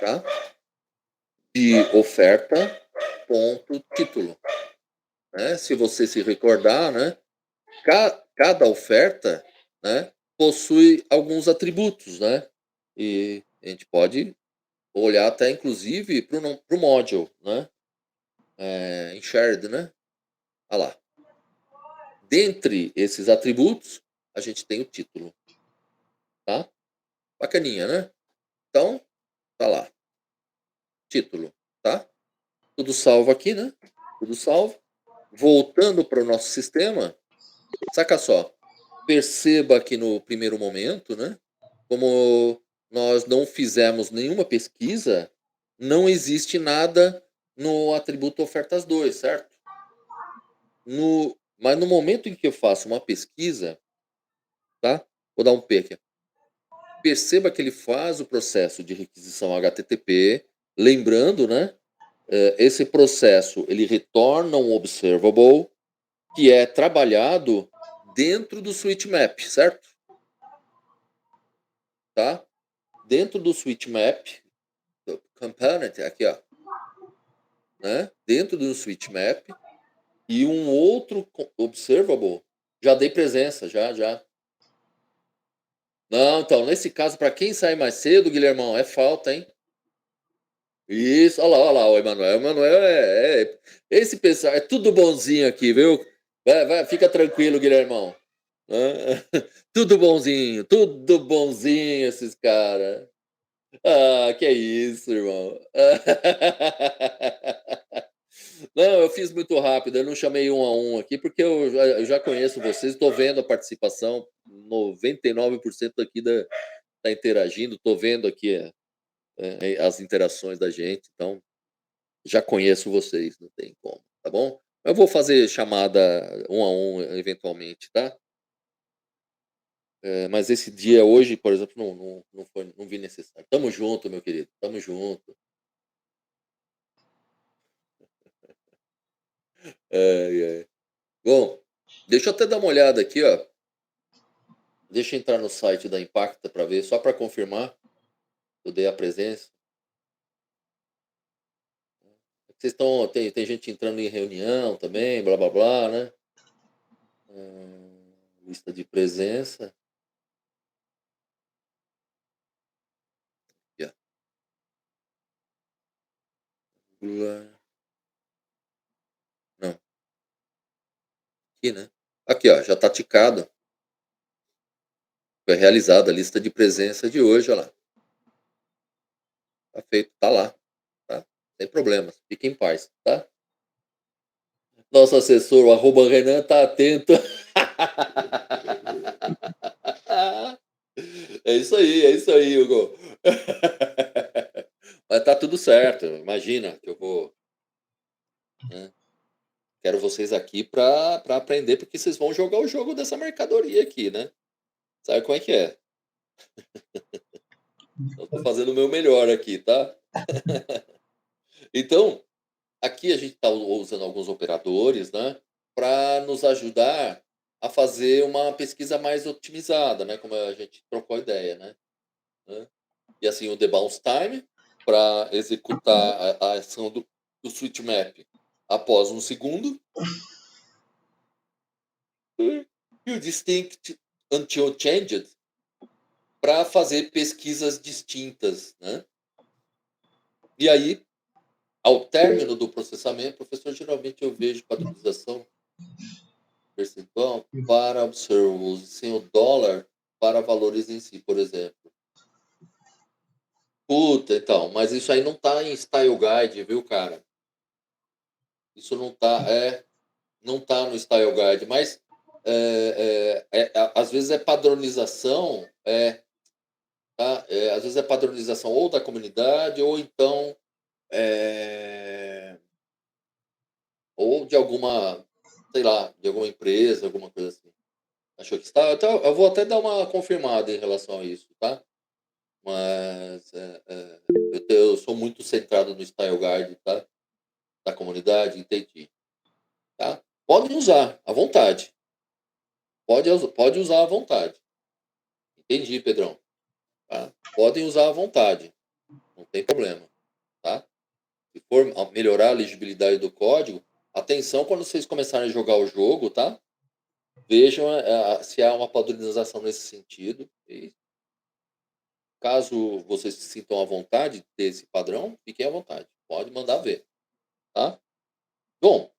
Tá? de oferta, ponto, título. Né? Se você se recordar, né? Cada oferta, né, possui alguns atributos, né? E a gente pode olhar até, inclusive, para o module, né? Em shared, né? Olha lá. Dentre esses atributos, a gente tem o título. Tá? Bacaninha, né? Então, tá lá. Título, tá? Tudo salvo aqui, né? Tudo salvo. Voltando para o nosso sistema, saca só. Perceba que no primeiro momento, né? Como nós não fizemos nenhuma pesquisa, não existe nada no atributo ofertas 2, certo? Mas no momento em que eu faço uma pesquisa, tá? Vou dar um P aqui. Perceba que ele faz o processo de requisição HTTP, lembrando, né? Esse processo ele retorna um observable que é trabalhado dentro do switch map, certo? Tá? Dentro do switch map, do component, aqui ó, né? Dentro do switch map e um outro observable, já dei presença, já. Não, então, nesse caso, para quem sai mais cedo, Guilhermão, é falta, hein? Isso, olha lá, o Emanuel. O Emanuel esse pessoal, é tudo bonzinho aqui, viu? Vai, fica tranquilo, Guilhermão. Tudo bonzinho esses caras. Ah, que é isso, irmão. Não, eu fiz muito rápido, eu não chamei um a um aqui, porque eu já conheço vocês, estou vendo a participação, 99% aqui tá interagindo, estou vendo aqui as interações da gente, então já conheço vocês, não tem como, tá bom? Eu vou fazer chamada um a um eventualmente, tá? Mas esse dia hoje, por exemplo, não vi necessário. Tamo junto, meu querido, tamo junto. Bom, deixa eu até dar uma olhada aqui, ó. Deixa eu entrar no site da Impacta para ver, só para confirmar. Eu dei a presença. Vocês estão. Tem gente entrando em reunião também, blá blá blá, né? Lista de presença. Aqui, ó. Não. Aqui, né? Aqui, ó, já tá ticado. Foi realizada a lista de presença de hoje, olha lá. Tá feito, tá lá. Tá? Sem problemas. Fique em paz, tá? Nosso assessor, o @Renan, tá atento. É isso aí, Hugo. Mas tá tudo certo. Imagina que eu vou. Né? Quero vocês aqui para aprender, porque vocês vão jogar o jogo dessa mercadoria aqui, né? Sabe como é que é? Eu tô fazendo o meu melhor aqui, tá? Então, aqui a gente está usando alguns operadores, né? Para nos ajudar a fazer uma pesquisa mais otimizada, né? Como a gente trocou a ideia, né? E assim, o debounce time, para executar a ação do switch map após um segundo. E o distinct until changed, para fazer pesquisas distintas, né? E aí, ao término do processamento, professor, geralmente eu vejo padronização percentual para observables sem o dólar para valores em si, por exemplo. Puta, então, mas isso aí não tá em Style Guide, viu, cara? Isso não tá no Style Guide, mas às vezes é padronização, tá? Às vezes é padronização ou da comunidade ou então ou de alguma, sei lá, de alguma empresa, alguma coisa assim. Achou que está? Então, eu vou até dar uma confirmada em relação a isso, tá? Mas eu sou muito centrado no Style Guide, tá? Da comunidade, entendi. Tá? Podem usar à vontade. Pode usar à vontade. Entendi, Pedrão. Tá? Podem usar à vontade. Não tem problema. Tá? se for melhorar a legibilidade do código, atenção quando vocês começarem a jogar o jogo, tá? Vejam se há uma padronização nesse sentido. E caso vocês se sintam à vontade de ter esse padrão, fiquem à vontade. Pode mandar ver, tá? Bom,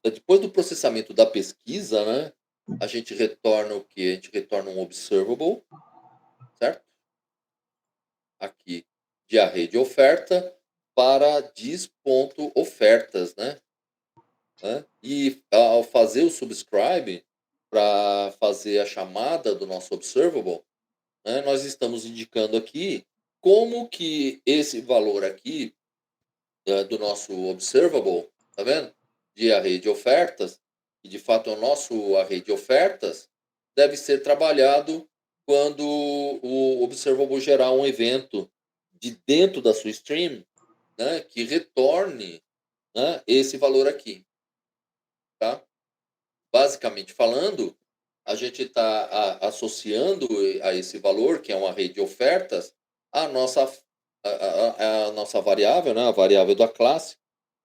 depois do processamento da pesquisa, né? A gente retorna o quê? A gente retorna um observable, certo? Aqui de array de oferta para dis.ofertas, né? E ao fazer o subscribe para fazer a chamada do nosso observable, né, nós estamos indicando aqui como que esse valor aqui do nosso observable, tá vendo? De array de ofertas, que de fato é o nosso array de ofertas, deve ser trabalhado quando o observable gerar um evento de dentro da sua stream, né, que retorne, né, esse valor aqui, tá? Basicamente falando, a gente está associando a esse valor, que é um array de ofertas, a nossa, a nossa variável, né, a variável da classe,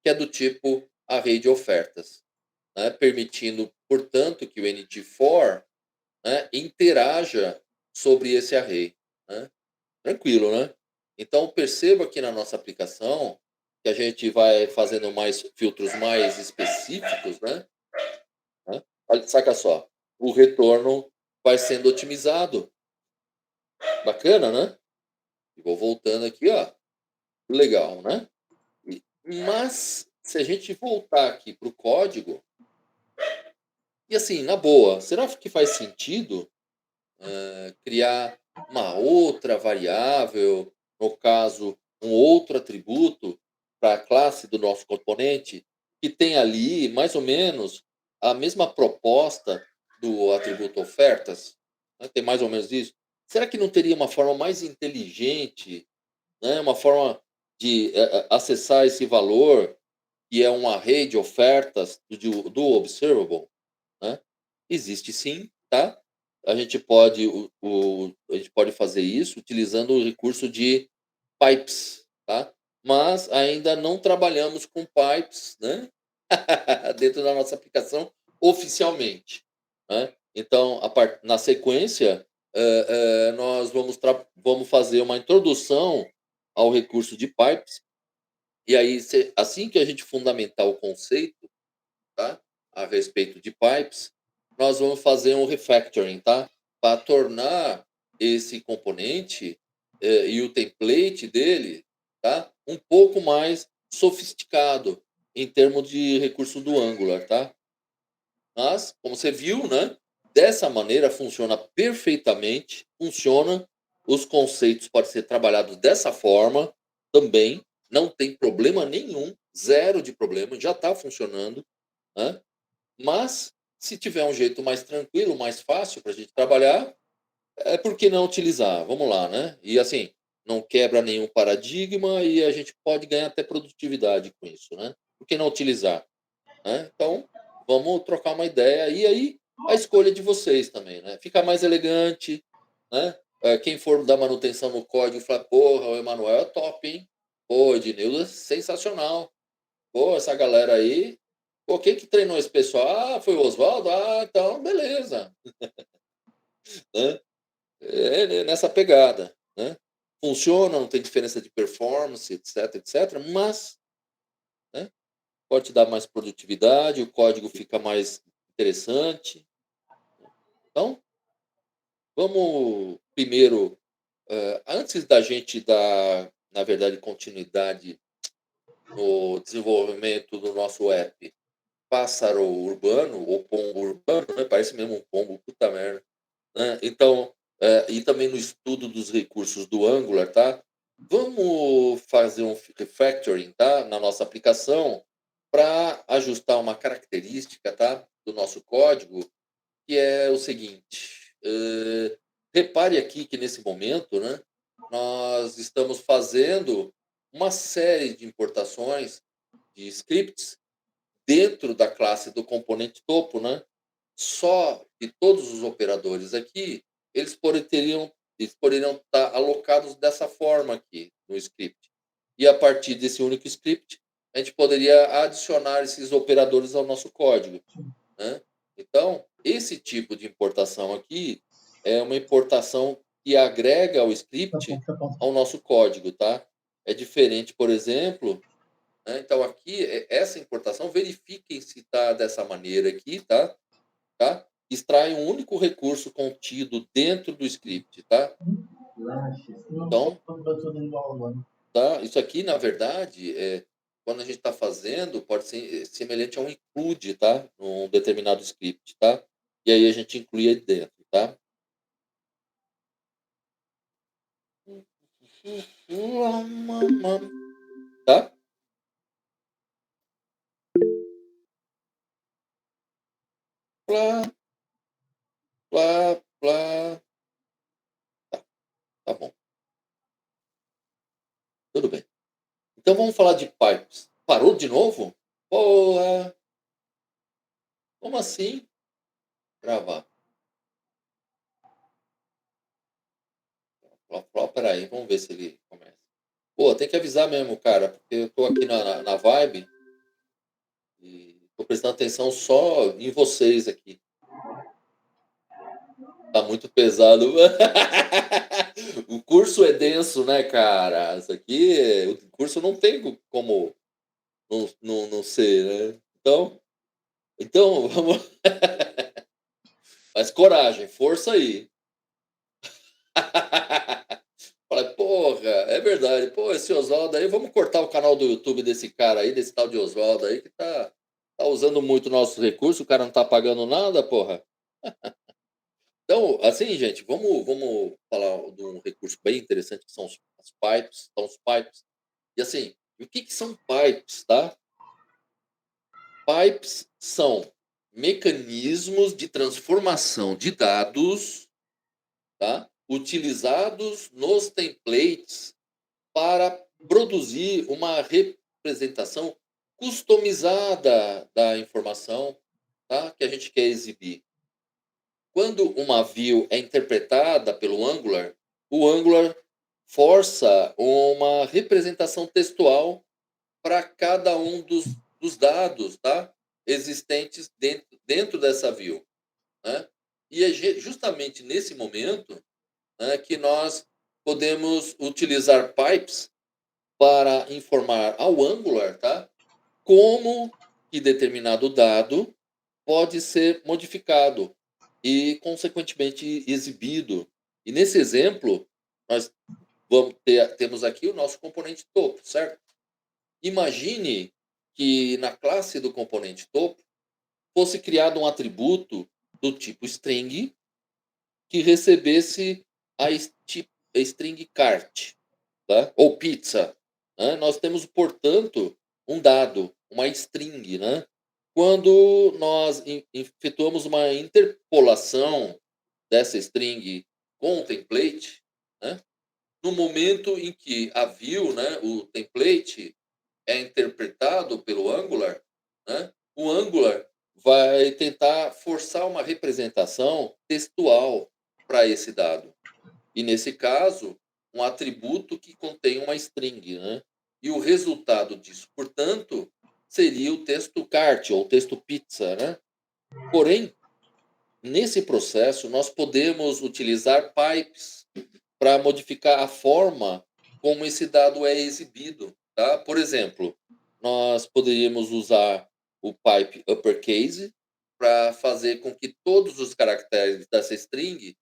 que é do tipo array de ofertas, né, permitindo, portanto, que o NT4, né, interaja sobre esse array. Né? Tranquilo, né? Então, perceba aqui na nossa aplicação que a gente vai fazendo mais filtros mais específicos, né? Olha, saca só, o retorno vai sendo otimizado. Bacana, né? E vou voltando aqui, ó. Legal, né? Mas, se a gente voltar aqui para o código, e assim, na boa, será que faz sentido criar uma outra variável, no caso, um outro atributo para a classe do nosso componente, que tem ali mais ou menos a mesma proposta do atributo ofertas? Né? Tem mais ou menos isso. Será que não teria uma forma mais inteligente, né? Uma forma de acessar esse valor, que é um array de ofertas do observable? Né? Existe sim, tá? A gente pode, a gente pode fazer isso utilizando o recurso de pipes, tá? Mas ainda não trabalhamos com pipes, né? Dentro da nossa aplicação oficialmente, né? Então, na sequência, nós vamos fazer uma introdução ao recurso de pipes, e aí, assim que a gente fundamentar o conceito, tá? A respeito de pipes, nós vamos fazer um refactoring, tá? Para tornar esse componente e o template dele, tá? Um pouco mais sofisticado em termos de recurso do Angular, tá? Mas, como você viu, né? Dessa maneira funciona perfeitamente, funciona, os conceitos podem ser trabalhados dessa forma também, não tem problema nenhum, zero de problema, já está funcionando, né? Mas, se tiver um jeito mais tranquilo, mais fácil para a gente trabalhar, por que não utilizar? Vamos lá, né? E assim, não quebra nenhum paradigma e a gente pode ganhar até produtividade com isso, né? Por que não utilizar? Né? Então, vamos trocar uma ideia. E aí, a escolha de vocês também, né? Fica mais elegante, né? Quem for dar manutenção no código fala, porra, o Emanuel é top, hein? Pô, o Ednilson é sensacional. Pô, essa galera aí. Pô, quem que treinou esse pessoal? Ah, foi o Oswaldo? Ah, então, beleza. Né? Nessa pegada. Né? Funciona, não tem diferença de performance, etc, etc. Mas, né, pode te dar mais produtividade, o código fica mais interessante. Então, vamos primeiro, antes da gente dar, na verdade, continuidade no desenvolvimento do nosso app, pássaro urbano, ou pombo urbano, né? Parece mesmo um pombo, puta merda. Né? Então, e também no estudo dos recursos do Angular, tá? Vamos fazer um refactoring, tá? Na nossa aplicação, para ajustar uma característica, tá? Do nosso código, que é o seguinte. Repare aqui que nesse momento, né? Nós estamos fazendo uma série de importações de scripts dentro da classe do componente topo, né? Só que todos os operadores aqui, eles poderiam estar alocados dessa forma aqui no script. e a partir desse único script, a gente poderia adicionar esses operadores ao nosso código, né? Então, esse tipo de importação aqui é uma importação que agrega o script ao nosso código, tá? É diferente, por exemplo, né? Então, aqui, essa importação, verifiquem se está dessa maneira aqui, tá? Tá? Extrai um único recurso contido dentro do script, tá? Então, tá? Isso aqui, na verdade, quando a gente está fazendo, pode ser semelhante a um include, tá? Num determinado script, tá? E aí a gente inclui aí dentro, tá? Tá? Plá, plá, plá. Tá bom. Tudo bem. Então vamos falar de pipes. Parou de novo? Porra! Como assim? Gravar. Peraí, vamos ver se ele começa. Pô, tem que avisar mesmo, cara, porque eu tô aqui na vibe e tô prestando atenção só em vocês aqui. Tá muito pesado. O curso é denso, né, cara? Isso aqui, o curso não tem como não ser, né? Então vamos. Mas coragem, força aí. Falei, porra, é verdade. Pô, esse Oswaldo aí, vamos cortar o canal do YouTube desse cara aí, desse tal de Oswaldo aí, que tá usando muito nossos recursos, o cara não tá pagando nada, porra. Então, assim, gente, vamos falar de um recurso bem interessante que são as pipes. São os pipes. E assim, o que são pipes, tá? Pipes são mecanismos de transformação de dados, tá? Utilizados nos templates para produzir uma representação customizada da informação, tá? Que a gente quer exibir. Quando uma view é interpretada pelo Angular, o Angular força uma representação textual para cada um dos dados, tá? Existentes dentro dessa view, né? E é justamente nesse momento, né, que nós podemos utilizar pipes para informar ao Angular, tá? Como que determinado dado pode ser modificado e, consequentemente, exibido. E nesse exemplo, nós temos aqui o nosso componente topo, certo? Imagine que na classe do componente topo fosse criado um atributo do tipo string que recebesse a string cart, tá? Ou pizza, né? Nós temos, portanto, um dado, uma string, né? Quando nós efetuamos uma interpolação dessa string com o template, né? No momento em que a view, né, o template, é interpretado pelo Angular, né, o Angular vai tentar forçar uma representação textual para esse dado. E, nesse caso, um atributo que contém uma string. Né? E o resultado disso, portanto, seria o texto cart ou texto pizza. Né? Porém, nesse processo, nós podemos utilizar pipes para modificar a forma como esse dado é exibido. Tá? Por exemplo, nós poderíamos usar o pipe uppercase para fazer com que todos os caracteres dessa string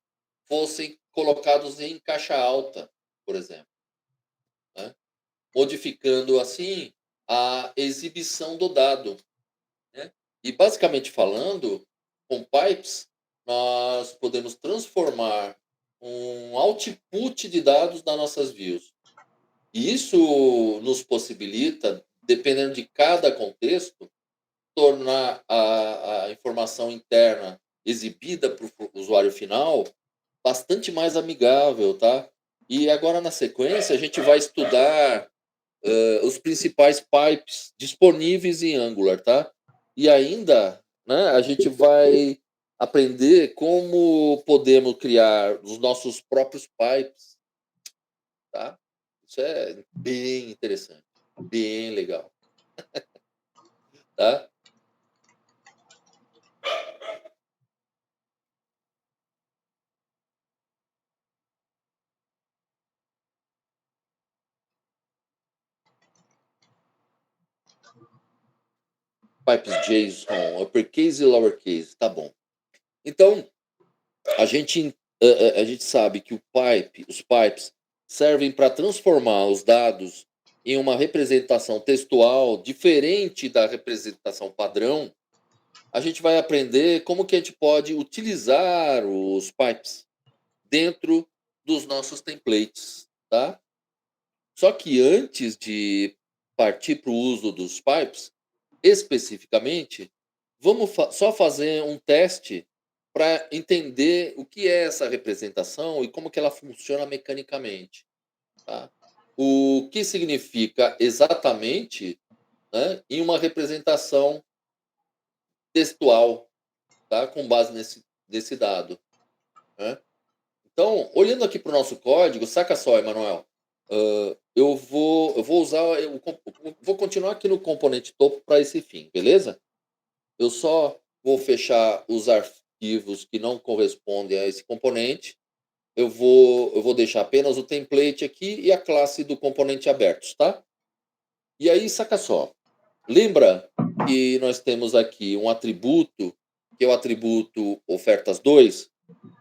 fossem colocados em caixa alta, por exemplo, né? Modificando assim a exibição do dado. Né? E basicamente falando, com pipes, nós podemos transformar um output de dados das nossas views. E isso nos possibilita, dependendo de cada contexto, tornar a informação interna exibida para o usuário final bastante mais amigável, tá? E agora, na sequência, a gente vai estudar os principais pipes disponíveis em Angular, tá? E ainda, né, a gente vai aprender como podemos criar os nossos próprios pipes, tá? Isso é bem interessante, bem legal, tá? Pipes JSON, uppercase e lowercase, tá bom. Então, a gente sabe que os pipes servem para transformar os dados em uma representação textual diferente da representação padrão. A gente vai aprender como que a gente pode utilizar os pipes dentro dos nossos templates, tá? Só que antes de partir para o uso dos pipes, especificamente, vamos só fazer um teste para entender o que é essa representação e como que ela funciona mecanicamente, tá? O que significa exatamente, né, em uma representação textual, tá? Com base nesse dado, né? Então, olhando aqui para o nosso código, saca só, Emanuel, eu vou usar, vou continuar aqui no componente topo para esse fim, beleza? Eu só vou fechar os arquivos que não correspondem a esse componente. Eu vou deixar apenas o template aqui e a classe do componente abertos, tá? E aí, saca só. Lembra que nós temos aqui um atributo, que é o atributo ofertas2,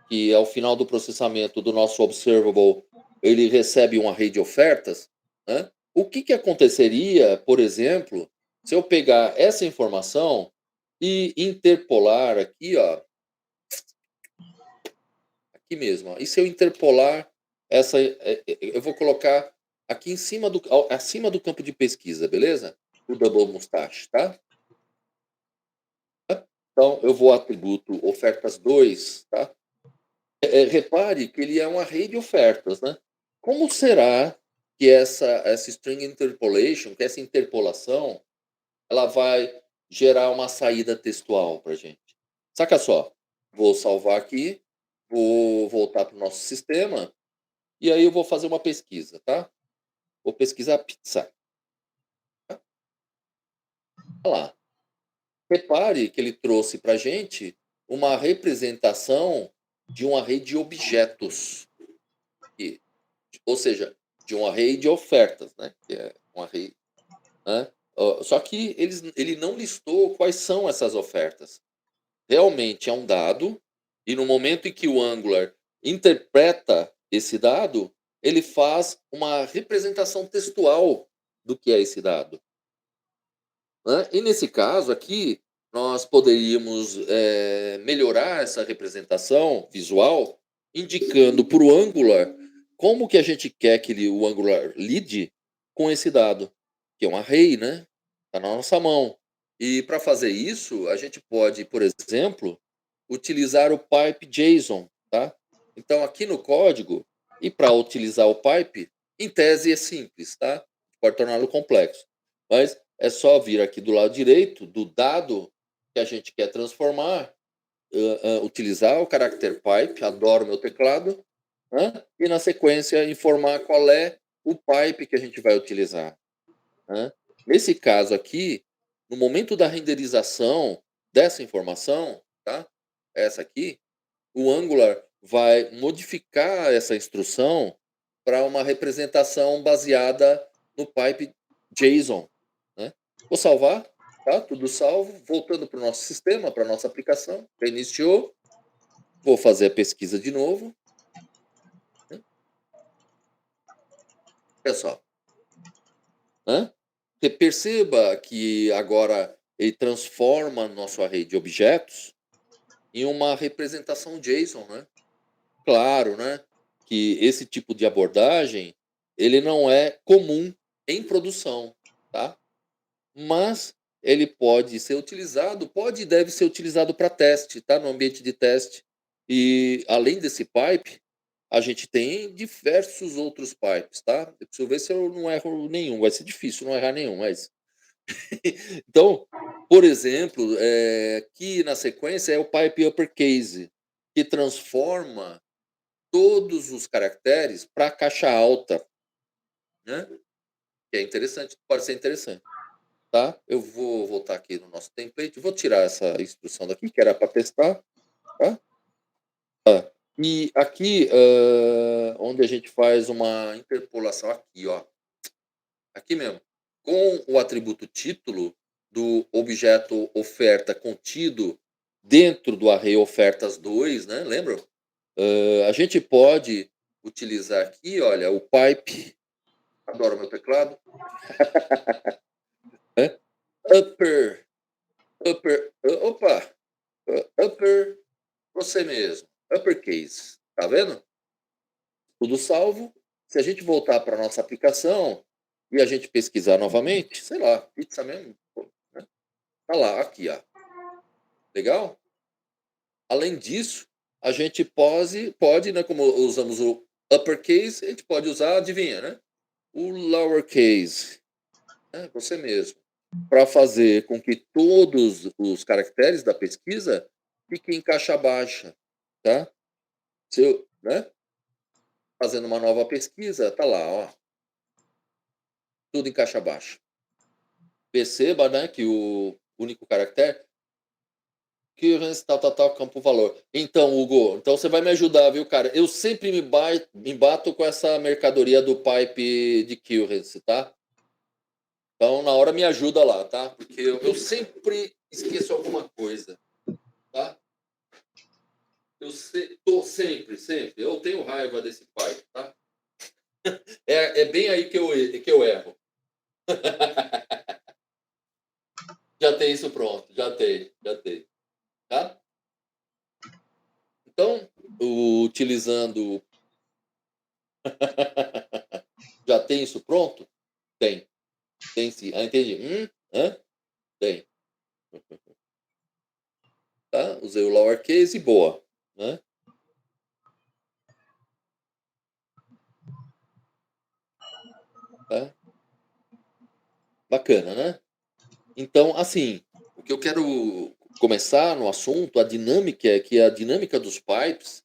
que ao final do processamento do nosso observable, ele recebe um array de ofertas, né? O que, que aconteceria, por exemplo, se eu pegar essa informação e interpolar aqui, ó, aqui mesmo, ó, e se eu interpolar eu vou colocar aqui em cima acima do campo de pesquisa, beleza? O double mustache, tá? Então, eu vou atributo ofertas2, tá? Repare que ele é um array de ofertas, né? Como será que essa string interpolation, que essa interpolação, ela vai gerar uma saída textual para gente? Saca só, vou salvar aqui, vou voltar para o nosso sistema e aí eu vou fazer uma pesquisa, tá? Vou pesquisar pizza. Olha lá. Repare que ele trouxe para gente uma representação de um array de objetos. Ou seja, de um array de ofertas, né? Que é um array, né? Só que ele não listou quais são essas ofertas. Realmente é um dado, e no momento em que o Angular interpreta esse dado, ele faz uma representação textual do que é esse dado, né? E nesse caso aqui, nós poderíamos melhorar essa representação visual, indicando para o Angular como que a gente quer que o Angular lide com esse dado, que é um array, né? Está na nossa mão. E para fazer isso, a gente pode, por exemplo, utilizar o pipe JSON, tá? Então, aqui no código, e para utilizar o pipe, em tese é simples, tá? Pode torná-lo complexo. Mas é só vir aqui do lado direito do dado que a gente quer transformar, utilizar o caractere pipe, adoro meu teclado, né? E na sequência informar qual é o pipe que a gente vai utilizar, né? Nesse caso aqui, no momento da renderização dessa informação, tá? Essa aqui, o Angular vai modificar essa instrução para uma representação baseada no pipe JSON, né? Vou salvar, tá? Tudo salvo. Voltando para o nosso sistema, para a nossa aplicação. Já iniciou. Vou fazer a pesquisa de novo, né? Olha só, né? Você perceba que agora ele transforma nosso array de objetos em uma representação JSON, né? Claro, né, que esse tipo de abordagem, ele não é comum em produção, tá? Mas ele pode ser utilizado, pode e deve ser utilizado para teste, tá? No ambiente de teste. E além desse pipe, a gente tem diversos outros pipes, tá? Eu preciso ver se eu não erro nenhum. Vai ser difícil não errar nenhum, mas... Então, por exemplo, aqui na sequência é o pipe uppercase, que transforma todos os caracteres para caixa alta. né? Que é interessante, pode ser interessante, tá? Eu vou voltar aqui no nosso template, vou tirar essa instrução daqui, que era para testar, tá? E aqui, onde a gente faz uma interpolação, aqui, ó, aqui mesmo, com o atributo título do objeto oferta contido dentro do array ofertas 2, né? Lembram? A gente pode utilizar aqui, olha, o pipe, adoro meu teclado, né? Upper, opa, upper, você mesmo, uppercase, tá vendo? Tudo salvo. Se a gente voltar para nossa aplicação e a gente pesquisar novamente, sei lá, pizza mesmo, né? Tá lá, aqui, ó. Legal? Além disso, a gente pode, né, como usamos o uppercase, a gente pode usar, adivinha, né? O lowercase, né? Você mesmo, para fazer com que todos os caracteres da pesquisa fiquem em caixa baixa, tá? Se eu, né? Fazendo uma nova pesquisa, tá lá, ó, tudo em caixa baixa. Perceba, né, que o único caractere que tal, campo valor. Então, Hugo, então você vai me ajudar, viu, cara? Eu sempre me bato com essa mercadoria do pipe de Currency, tá? Então, na hora me ajuda lá, tá? Porque eu sempre esqueço alguma coisa, tá? Tô sempre. Eu tenho raiva desse pipe, tá? É bem aí que eu erro. Já tem isso pronto, já tem, tá? Então, utilizando. Já tem isso pronto? Tem. Tem sim. Ah, entendi. Hã? Tem. Tá? Usei o lowercase e boa. Né? Tá? Bacana, né? Então, assim, o que eu quero começar no assunto, a dinâmica, é que a dinâmica dos pipes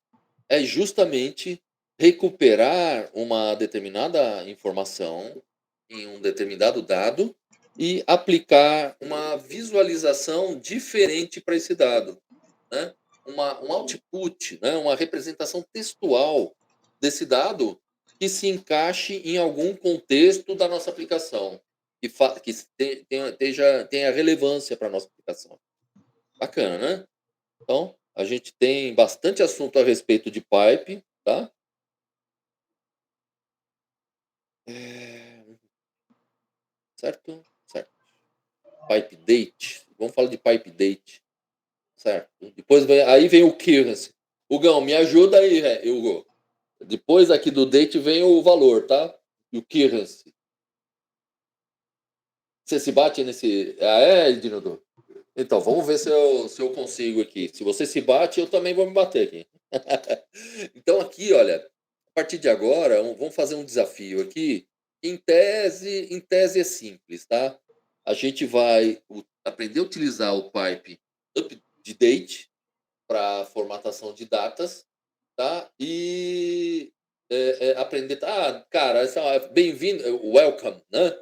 é justamente recuperar uma determinada informação em um determinado dado e aplicar uma visualização diferente para esse dado, né? Um output, né? Uma representação textual desse dado que se encaixe em algum contexto da nossa aplicação, que tenha relevância para a nossa aplicação. Bacana, né? Então, a gente tem bastante assunto a respeito de pipe, tá? Certo? Certo. Pipe date. Vamos falar de pipe date. Certo. Depois aí vem o currency. Hugão, me ajuda aí, Hugo. Depois aqui do date vem o valor, tá? E o currency. Você se bate nesse. Ah, é, Edinodor? Então, vamos ver se eu consigo aqui. Se você se bate, eu também vou me bater aqui. Então, aqui, olha, a partir de agora, vamos fazer um desafio aqui. Em tese é simples, tá? A gente vai aprender a utilizar o pipe update para formatação de datas, tá? E aprender. Ah, cara, bem-vindo, welcome, né?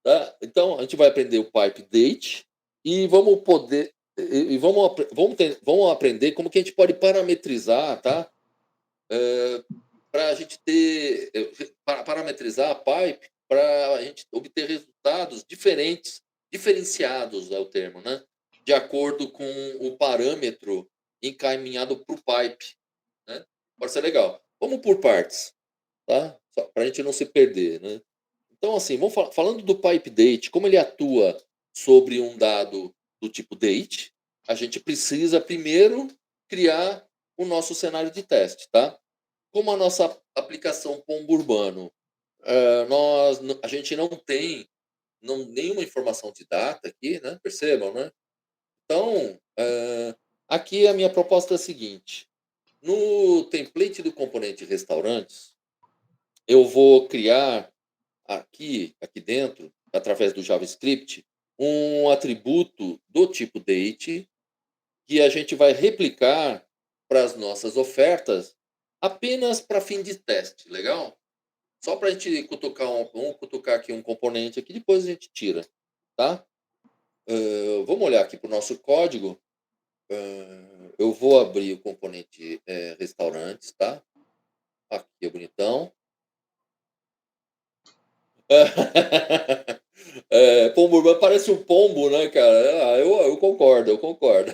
Tá? Então, a gente vai aprender o pipe date e vamos poder. E vamos aprender como que a gente pode parametrizar, tá? Para a gente ter. Parametrizar a pipe para a gente obter resultados diferenciados é o termo, né? De acordo com o parâmetro encaminhado para o pipe. Né? Pode ser legal. Vamos por partes, tá? Para a gente não se perder, né? Então, assim, falando do pipe date, como ele atua sobre um dado do tipo date, a gente precisa primeiro criar o nosso cenário de teste, tá? Como a nossa aplicação Pombo Urbano, a gente não tem nenhuma informação de data aqui, né? Percebam, né? Então, aqui a minha proposta é a seguinte: no template do componente restaurantes, eu vou criar aqui dentro, através do JavaScript, um atributo do tipo date que a gente vai replicar para as nossas ofertas apenas para fim de teste, legal? só para a gente cutucar, vamos cutucar aqui um componente aqui, depois a gente tira, tá? Vamos olhar aqui para o nosso código. Eu vou abrir o componente restaurantes, tá? Aqui é bonitão. Pombo urbano parece um pombo, né, cara? Eu concordo, eu concordo.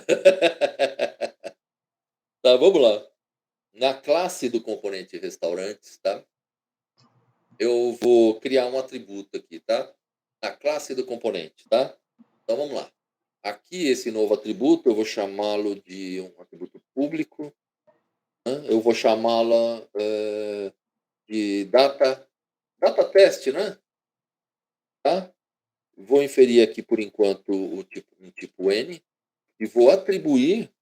Tá, vamos lá. Na classe do componente restaurantes, tá? Eu vou criar um atributo aqui, tá? Na classe do componente, tá? Então vamos lá. Aqui, esse novo atributo, eu vou chamá-lo de um atributo público. Né? Eu vou chamá-la de data teste, né? Tá? Vou inferir aqui, por enquanto, um tipo N e vou atribuir,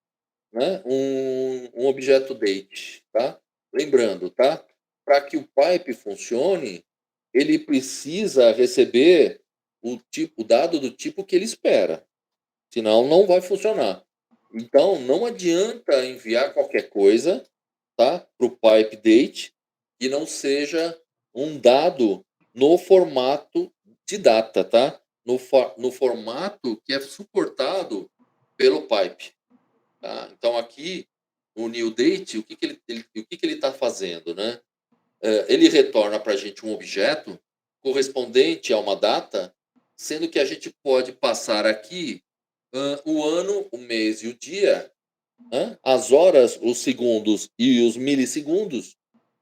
né, um objeto date. Tá? Lembrando, tá? Para que o pipe funcione, ele precisa receber o dado do tipo que ele espera. Senão, não vai funcionar. Então, não adianta enviar qualquer coisa, tá, para o pipe date que não seja um dado no formato de data, tá? No formato que é suportado pelo pipe. Tá? Então, aqui, o new date, o que ele está fazendo, né? Ele retorna para a gente um objeto correspondente a uma data, sendo que a gente pode passar aqui o ano, o mês e o dia, as horas, os segundos e os milissegundos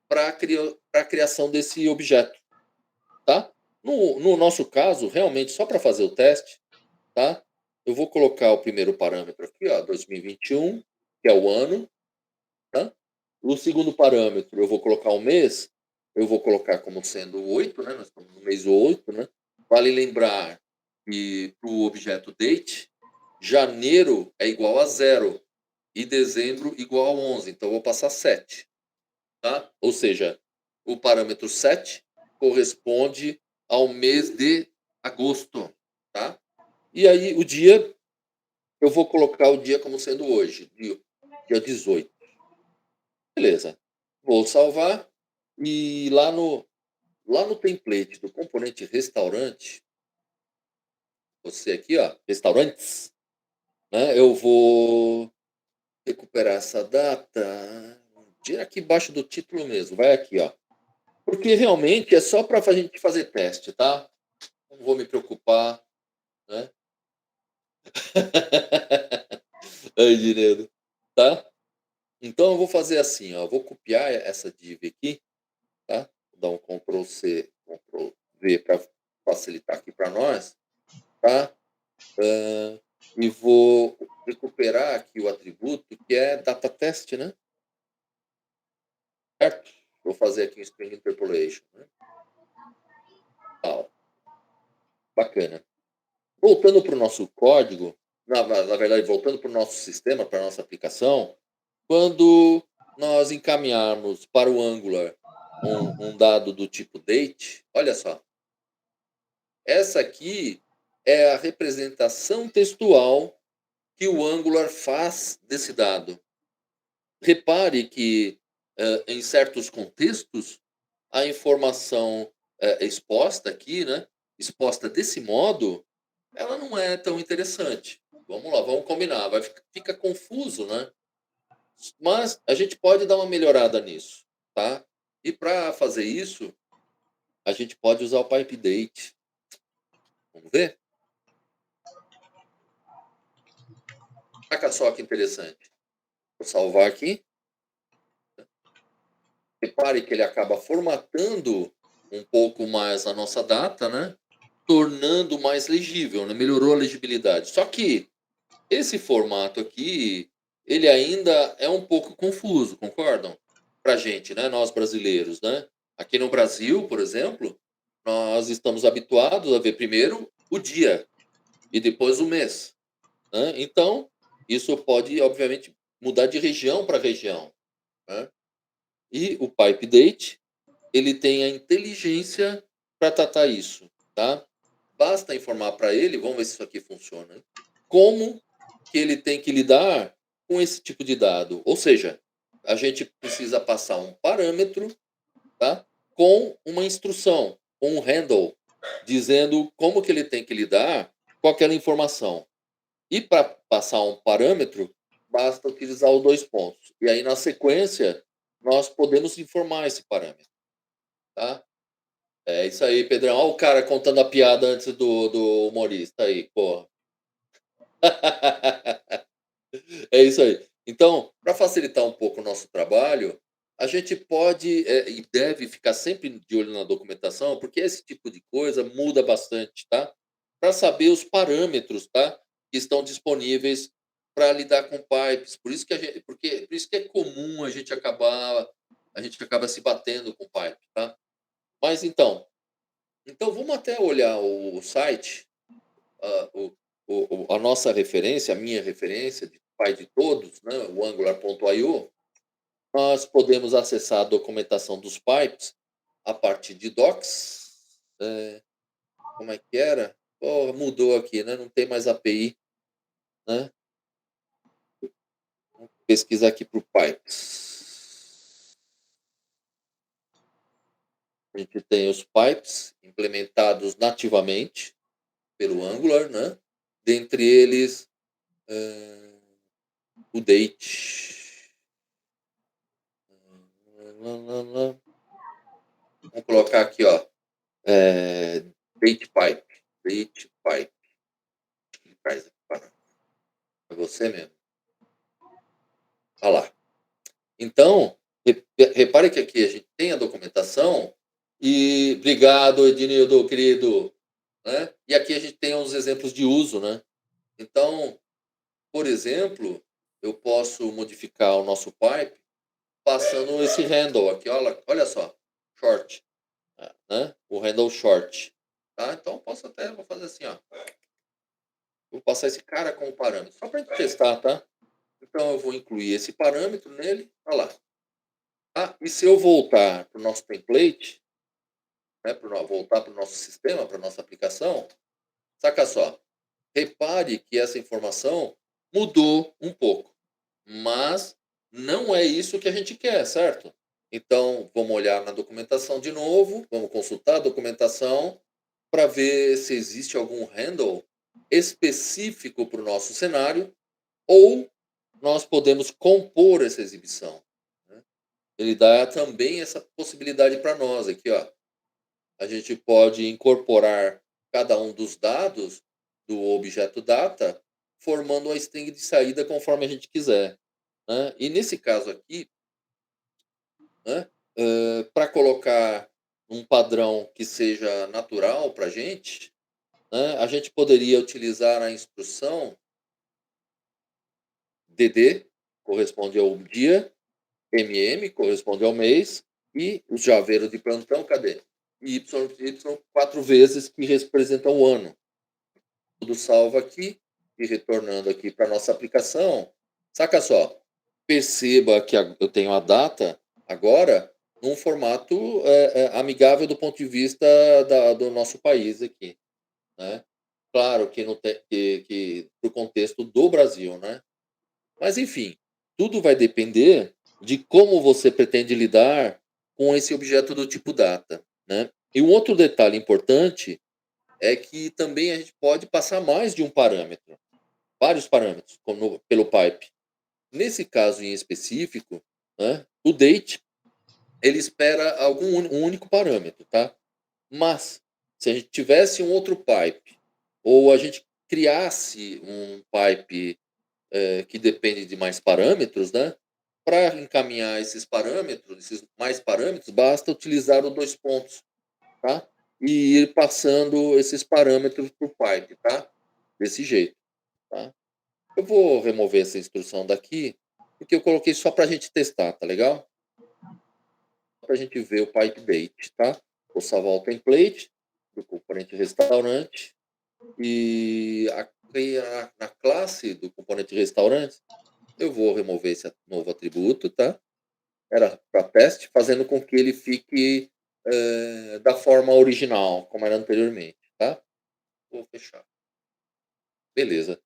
para a criação desse objeto. Tá? No nosso caso, realmente, só para fazer o teste, tá? Eu vou colocar o primeiro parâmetro aqui, ó, 2021, que é o ano. Tá? O segundo parâmetro, eu vou colocar o mês, eu vou colocar como sendo 8, né? Nós estamos no mês 8, né? Vale lembrar que para o objeto date, janeiro é igual a 0 e dezembro igual a 11. Então, eu vou passar 7. Tá? Ou seja, o parâmetro 7 corresponde ao mês de agosto. Tá? E aí, o dia, eu vou colocar o dia como sendo hoje, dia 18. Beleza. Vou salvar. E lá no template do componente restaurante, você aqui, ó, restaurantes, né? Eu vou recuperar essa data. Tira aqui embaixo do título mesmo. Vai aqui, ó. Porque realmente é só para a gente fazer teste, tá? Não vou me preocupar, né? Ai, Diredo. Tá? Então eu vou fazer assim, ó. Vou copiar essa div aqui, tá? Vou dar um Ctrl C, Ctrl V para facilitar aqui para nós, tá? E vou recuperar aqui o atributo que é data test, né? Certo? Vou fazer aqui um string interpolation, né? Bacana. Voltando para o nosso código, na verdade, voltando para o nosso sistema, para a nossa aplicação, quando nós encaminharmos para o Angular um dado do tipo date, olha só, essa aqui é a representação textual que o Angular faz desse dado. Repare que, em certos contextos, a informação exposta aqui, né, exposta desse modo, ela não é tão interessante. Vamos lá, vamos combinar. Fica confuso, né? Mas a gente pode dar uma melhorada nisso, tá? E para fazer isso, a gente pode usar o pipe date. Vamos ver? Saca só que interessante. Vou salvar aqui. Repare que ele acaba formatando um pouco mais a nossa data, né? Tornando mais legível, né? Melhorou a legibilidade. Só que esse formato aqui, ele ainda é um pouco confuso, concordam? Pra gente, né? Nós brasileiros, né? Aqui no Brasil, por exemplo, nós estamos habituados a ver primeiro o dia e depois o mês, né? Então, isso pode, obviamente, mudar de região para região, né? E o pipe date, ele tem a inteligência para tratar isso, tá? Basta informar para ele, vamos ver se isso aqui funciona, hein? Como que ele tem que lidar com esse tipo de dado. Ou seja, a gente precisa passar um parâmetro, tá? com uma instrução, com um handle, dizendo como que ele tem que lidar com aquela informação. E para passar um parâmetro, basta utilizar os 2 pontos. E aí, na sequência, nós podemos informar esse parâmetro, tá? É isso aí, Pedrão. Olha o cara contando a piada antes do humorista aí, porra. É isso aí. Então, para facilitar um pouco o nosso trabalho, a gente pode e deve ficar sempre de olho na documentação, porque esse tipo de coisa muda bastante, tá? Para saber os parâmetros, tá? Que estão disponíveis para lidar com pipes. Por isso que é comum a gente acaba se batendo com pipe, tá? Mas então vamos até olhar o site, a, o, a nossa referência, a minha referência, de pai de todos, né, o Angular.io. Nós podemos acessar a documentação dos pipes a partir de docs. Como é que era? Oh, mudou aqui, né? Não tem mais API, né? Vamos pesquisar aqui para o pipes. A gente tem os pipes implementados nativamente pelo Angular, né? Dentre eles, o date. Vamos colocar aqui, ó. Date pipe. Date pipe. Traz aqui para você mesmo. Olha lá. Então, repare que aqui a gente tem a documentação e obrigado, Ednildo, querido. Né? E aqui a gente tem uns exemplos de uso, né? Então, por exemplo, eu posso modificar o nosso pipe passando esse handle aqui, olha só, short, né? O handle short, tá? Então vou fazer assim, ó. Vou passar esse cara como parâmetro, só para gente testar, tá? Então eu vou incluir esse parâmetro nele, olha lá. Ah, e se eu voltar para o nosso template, né, voltar para o nosso sistema, para a nossa aplicação, saca só, repare que essa informação mudou um pouco, mas não é isso que a gente quer, certo? Então, vamos olhar na documentação de novo, vamos consultar a documentação para ver se existe algum handle específico para o nosso cenário ou nós podemos compor essa exibição. Né? Ele dá também essa possibilidade para nós aqui, ó. A gente pode incorporar cada um dos dados do objeto data, formando uma string de saída conforme a gente quiser. Né? E nesse caso aqui, né, para colocar um padrão que seja natural para né, a gente poderia utilizar a instrução DD, corresponde ao dia, MM, corresponde ao mês, e o chaveiro de plantão, cadê? Y 4 vezes, que representam o ano. Tudo salvo aqui, e retornando aqui para a nossa aplicação. Saca só, perceba que eu tenho a data agora num formato amigável do ponto de vista do nosso país aqui. Né? Claro que, no contexto do Brasil, né? Mas, enfim, tudo vai depender de como você pretende lidar com esse objeto do tipo data. Né? E um outro detalhe importante é que também a gente pode passar mais de um parâmetro, vários parâmetros, pelo pipe. Nesse caso em específico, né, o date ele espera um único parâmetro, tá? Mas se a gente tivesse um outro pipe ou a gente criasse um pipe que depende de mais parâmetros, né? Para encaminhar esses mais parâmetros, basta utilizar os 2 pontos, tá? E ir passando esses parâmetros para o pipe, tá? Desse jeito, tá? Eu vou remover essa instrução daqui, porque eu coloquei só para a gente testar, tá legal? Para a gente ver o pipe date, tá? Vou salvar o template do componente restaurante e aqui na classe do componente restaurante eu vou remover esse novo atributo, tá? Era para teste, fazendo com que ele fique da forma original, como era anteriormente, tá? Vou fechar. Beleza.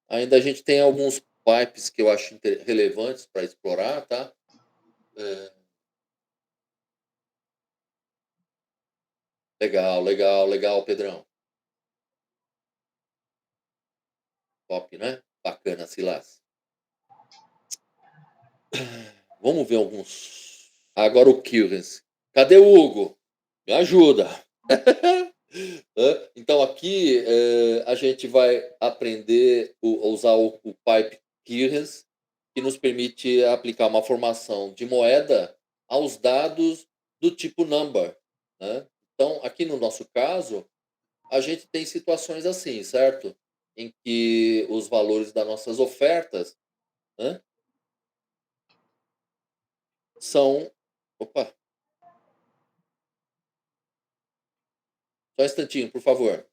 Ainda a gente tem alguns pipes que eu acho relevantes para explorar, tá? Legal, legal, legal, Pedrão. Top, né? Bacana, Silas. Vamos ver alguns. Agora o Killens. Cadê o Hugo? Me ajuda. Então aqui a gente vai aprender a usar o Pipe Killens, que nos permite aplicar uma formação de moeda aos dados do tipo number, né? Então, aqui no nosso caso, a gente tem situações assim, certo? Em que os valores das nossas ofertas, né, são. Opa, só um instantinho, por favor.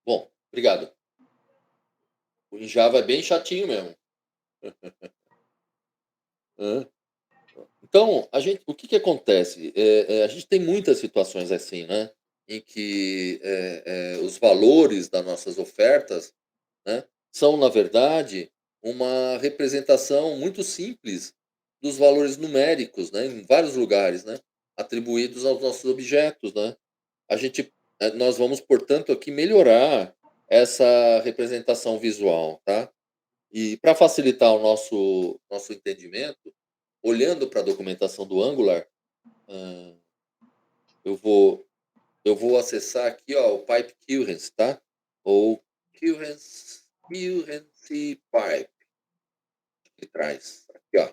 Bom, obrigado. O em Java é bem chatinho mesmo. Hã? Então, o que que acontece? A gente tem muitas situações assim, né? Em que os valores das nossas ofertas, né, são, na verdade, uma representação muito simples dos valores numéricos, né, em vários lugares, né, atribuídos aos nossos objetos, né? Nós vamos, portanto, aqui melhorar essa representação visual, tá? E para facilitar o nosso entendimento, olhando para a documentação do Angular, hã, eu vou eu vou acessar aqui, ó, o Pipe Coherence, tá? Ou Coherence Pipe, que traz. Aqui, ó,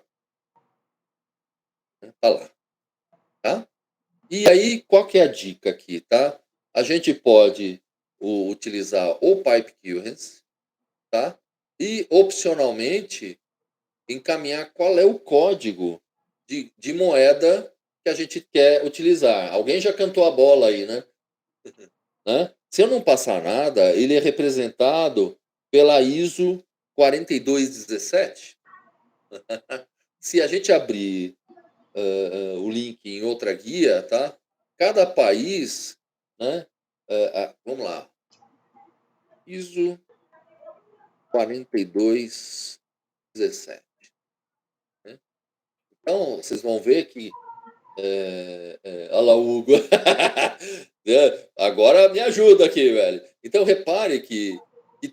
né, tá lá, tá? E aí, qual que é a dica aqui, tá? A gente pode utilizar o Pipe Coherence, tá? E, opcionalmente, encaminhar qual é o código de moeda que a gente quer utilizar. Alguém já cantou a bola aí, né? Se eu não passar nada, ele é representado pela ISO 4217. Se a gente abrir o link em outra guia, tá? Cada país, né? Vamos lá, ISO 4217. Né? Então, vocês vão ver que olha lá o Hugo. Agora me ajuda aqui, velho. Então repare que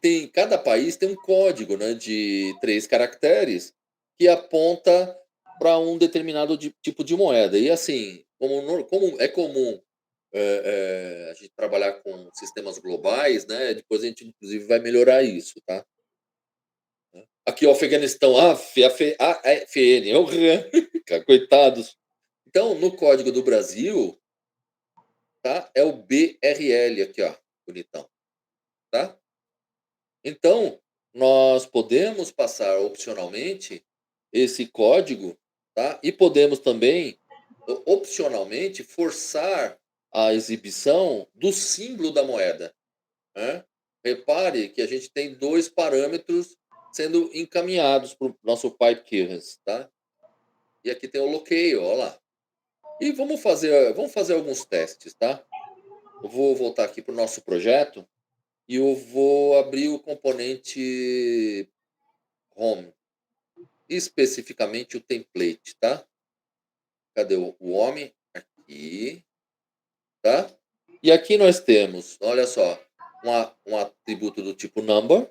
tem cada país tem um código, né, de 3 caracteres que aponta para um determinado tipo de moeda. E assim, como é comum a gente trabalhar com sistemas globais, né? Depois a gente inclusive vai melhorar isso, tá? Aqui o Afeganistão, AFN, coitados. Então, no código do Brasil, tá? É o BRL aqui, ó, bonitão, tá? Então, nós podemos passar opcionalmente esse código, tá? E podemos também, opcionalmente, forçar a exibição do símbolo da moeda, né? Repare que a gente tem 2 parâmetros sendo encaminhados para o nosso pipe coherence, tá? E aqui tem o bloqueio, ó lá. E vamos fazer alguns testes, tá? Eu vou voltar aqui para o nosso projeto e eu vou abrir o componente home, especificamente o template, tá? Cadê o homem? Aqui, tá? E aqui nós temos, olha só, um atributo do tipo number,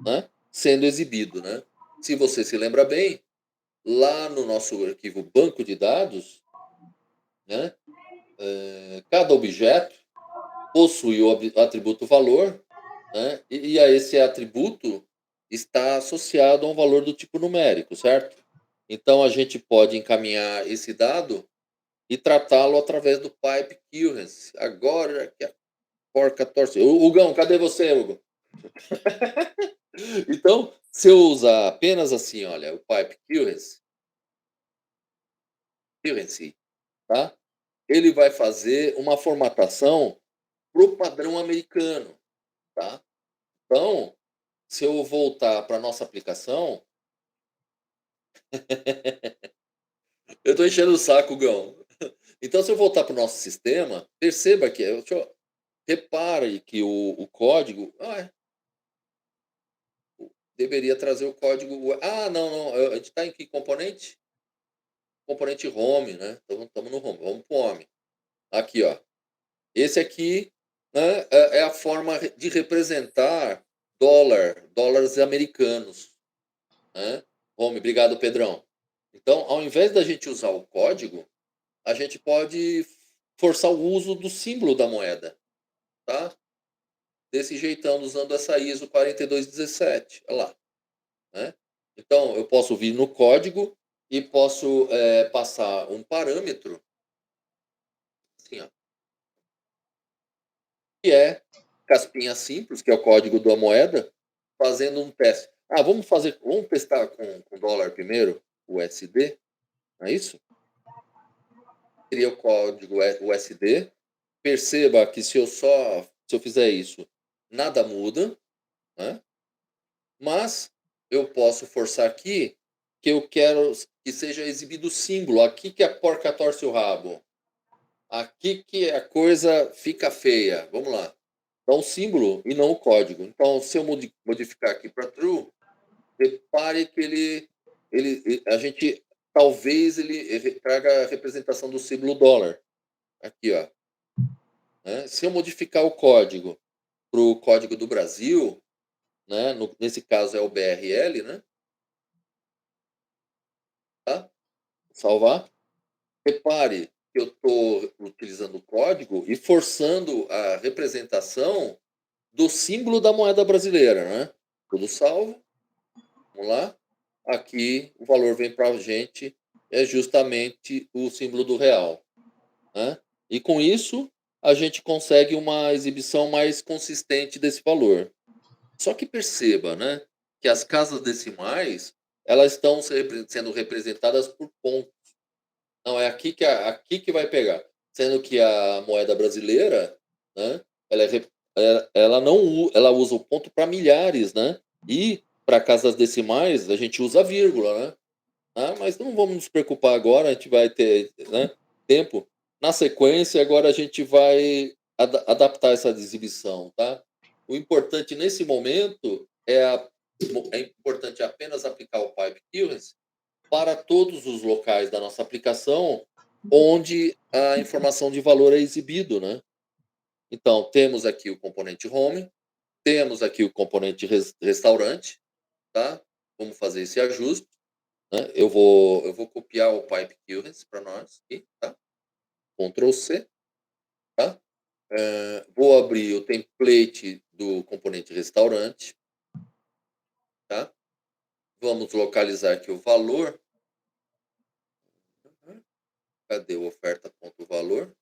né? Sendo exibido, né? Se você se lembra bem, lá no nosso arquivo banco de dados, né? Cada objeto possui o atributo valor, né? E a esse atributo está associado a um valor do tipo numérico, certo? Então a gente pode encaminhar esse dado e tratá-lo através do pipe coherence. Agora que a porca torce. Hugão, cadê você, Hugo? Então, se eu usar apenas assim, olha, o pipe coherence, currency, tá? Ele vai fazer uma formatação para o padrão americano, tá? Então, se eu voltar para a nossa aplicação, eu estou enchendo o saco, Gão. Então, se eu voltar para o nosso sistema, perceba que, repare que o código, deveria trazer o código. Não, não, a gente está em que componente? Componente home, né? Então, estamos no home, vamos para o home. Aqui, ó. Esse aqui, né, é a forma de representar dólares americanos, né? Home, obrigado, Pedrão. Então, ao invés da gente usar o código, a gente pode forçar o uso do símbolo da moeda, tá? Desse jeitão, usando essa ISO 4217, olha lá, né? Então, eu posso vir no código e posso passar um parâmetro, assim, ó, que é caspinha simples, que é o código da moeda, fazendo um teste. Vamos testar com dólar primeiro, o USD, não é isso? Seria o código USD. Perceba que se eu fizer isso, nada muda, né? Mas eu posso forçar aqui que eu quero que seja exibido o símbolo. Aqui que a porca torce o rabo. Aqui que a coisa fica feia. Vamos lá. Então, o símbolo e não o código. Então, se eu modificar aqui para true, repare que a gente, talvez ele traga a representação do símbolo dólar. Aqui, ó. Né? Se eu modificar o código para o código do Brasil, né? Nesse caso é o BRL, né? Tá? Salvar. Repare que eu estou utilizando o código e forçando a representação do símbolo da moeda brasileira, né? Tudo salvo. Vamos lá. Aqui o valor vem para a gente, é justamente o símbolo do real, né? E com isso a gente consegue uma exibição mais consistente desse valor. Só que perceba, né, que as casas decimais elas estão sendo representadas por pontos. Não é aqui que vai pegar, sendo que a moeda brasileira, né, ela não ela usa o ponto para milhares, né? E para casas decimais a gente usa vírgula, né? Mas não vamos nos preocupar agora, a gente vai ter, né, tempo. Na sequência, agora a gente vai adaptar essa exibição, tá? O importante nesse momento é importante apenas aplicar o pipe currency para todos os locais da nossa aplicação onde a informação de valor é exibido, né? Então, temos aqui o componente home, temos aqui o componente restaurante, tá? Vamos fazer esse ajuste, né? Eu vou copiar o pipe currency para nós aqui, tá? Ctrl C, tá? Vou abrir o template do componente restaurante, tá? Vamos localizar aqui o valor. Cadê o oferta.valor?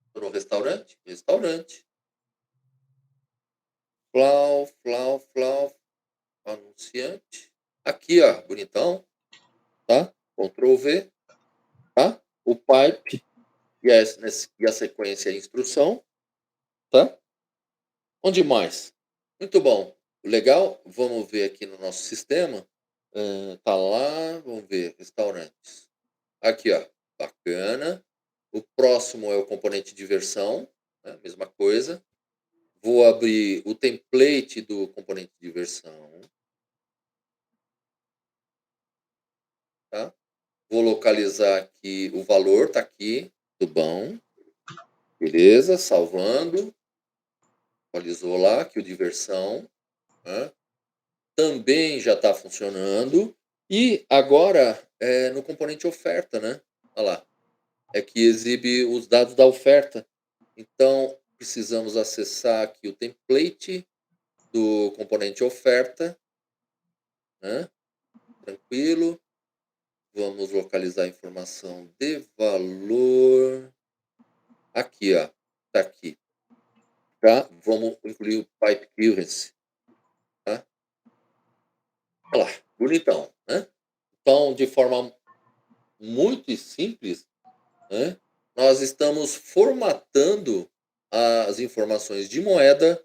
Estou no restaurante? Restaurante. Flau, anunciante. Aqui, ó, bonitão, tá? Ctrl V, tá? O pipe e a sequência e a instrução, tá? Onde mais? Muito bom. Legal, vamos ver aqui no nosso sistema. Tá lá, vamos ver, restaurantes. Aqui, ó, bacana. O próximo é o componente de versão, né? Mesma coisa. Vou abrir o template do componente de versão, tá? Vou localizar aqui o valor, tá aqui, tudo bom. Beleza, salvando. Atualizou lá, aqui o de versão, né? Também já está funcionando. E agora, no componente oferta, né? Olha lá, é que exibe os dados da oferta. Então, precisamos acessar aqui o template do componente oferta, né? Tranquilo. Vamos localizar a informação de valor. Aqui, ó. Tá aqui. Tá? Vamos incluir o pipe currency. Tá? Olha lá, bonitão, né? Então, de forma muito simples, né? Nós estamos formatando as informações de moeda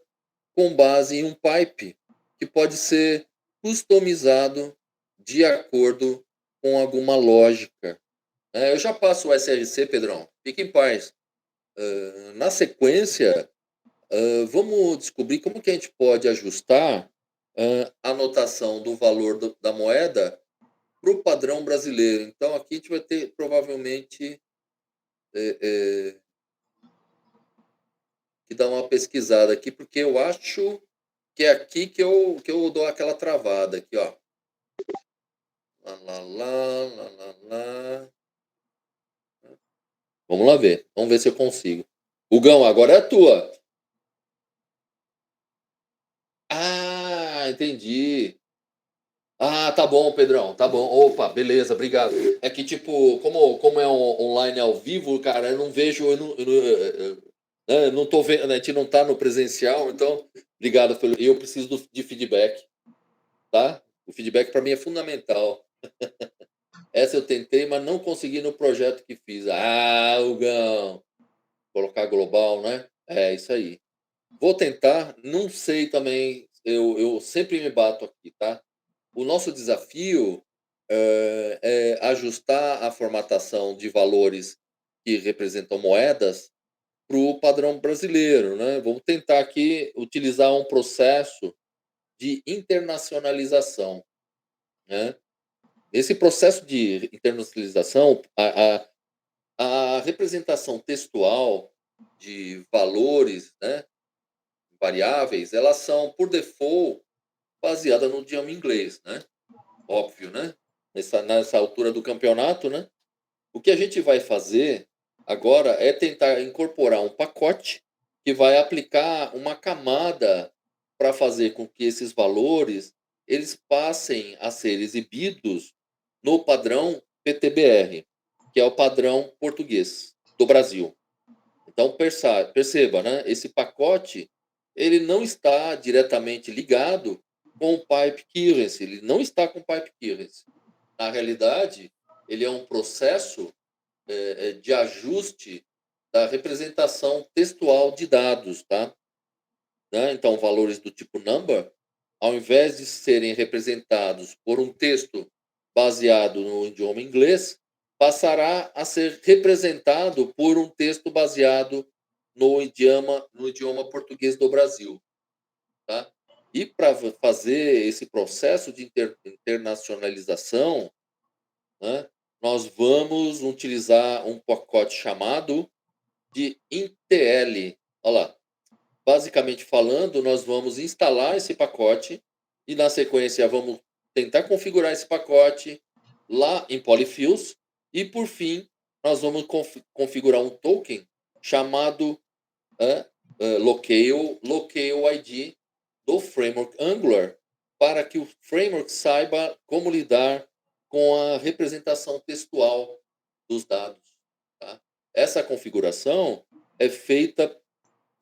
com base em um pipe que pode ser customizado de acordo com alguma lógica. Eu já passo o SRC, Pedrão. Fique em paz. Na sequência, vamos descobrir como que a gente pode ajustar a anotação do valor da moeda para o padrão brasileiro. Então, aqui a gente vai ter, provavelmente, que dar uma pesquisada aqui, porque eu acho que é aqui que eu dou aquela travada. Aqui, ó. Lá, lá, lá, lá, lá, lá. Vamos lá ver. Vamos ver se eu consigo. Hugão, agora é a tua. Ah, entendi. Ah, tá bom, Pedrão, tá bom. Opa, beleza, obrigado. É que, tipo, como é online ao vivo, cara, eu não vejo, eu não tô vendo, né, a gente não tá no presencial, então, obrigado pelo. Eu preciso de feedback, tá? O feedback para mim é fundamental. Essa eu tentei, mas não consegui no projeto que fiz. Ah, Hugão, colocar global, né? É isso aí. Vou tentar, não sei também, eu sempre me bato aqui, tá? O nosso desafio é ajustar a formatação de valores que representam moedas para o padrão brasileiro, né? Vamos tentar aqui utilizar um processo de internacionalização, né? Esse processo de internacionalização, a representação textual de valores, né, variáveis, elas são, por default, baseadas no idioma inglês, né? Óbvio, né? Nessa altura do campeonato, né? O que a gente vai fazer agora é tentar incorporar um pacote que vai aplicar uma camada para fazer com que esses valores eles passem a ser exibidos no padrão PTBR, que é o padrão português do Brasil. Então perceba, né? Esse pacote ele não está diretamente ligado com o pipe currency, ele não está com o pipe currency. Na realidade, ele é um processo de ajuste da representação textual de dados, tá? Né? Então, valores do tipo number, ao invés de serem representados por um texto baseado no idioma inglês, passará a ser representado por um texto baseado no idioma português do Brasil, tá? E para fazer esse processo de internacionalização, né, nós vamos utilizar um pacote chamado de INTL. Olha lá. Basicamente falando, nós vamos instalar esse pacote e, na sequência, vamos tentar configurar esse pacote lá em Polyfills. E, por fim, nós vamos configurar um token chamado Locale ID do Framework Angular para que o framework saiba como lidar com a representação textual dos dados. Tá? Essa configuração é feita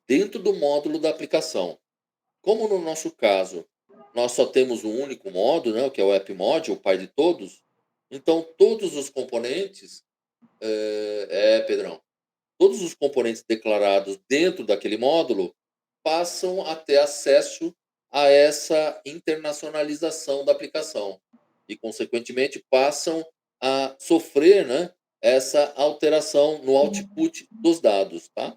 dentro do módulo da aplicação. Como no nosso caso, nós só temos um único módulo, né, que é o App Module, o pai de todos, então todos os componentes, Pedrão, todos os componentes declarados dentro daquele módulo passam a ter acesso a essa internacionalização da aplicação e, consequentemente, passam a sofrer, né, essa alteração no output dos dados, tá?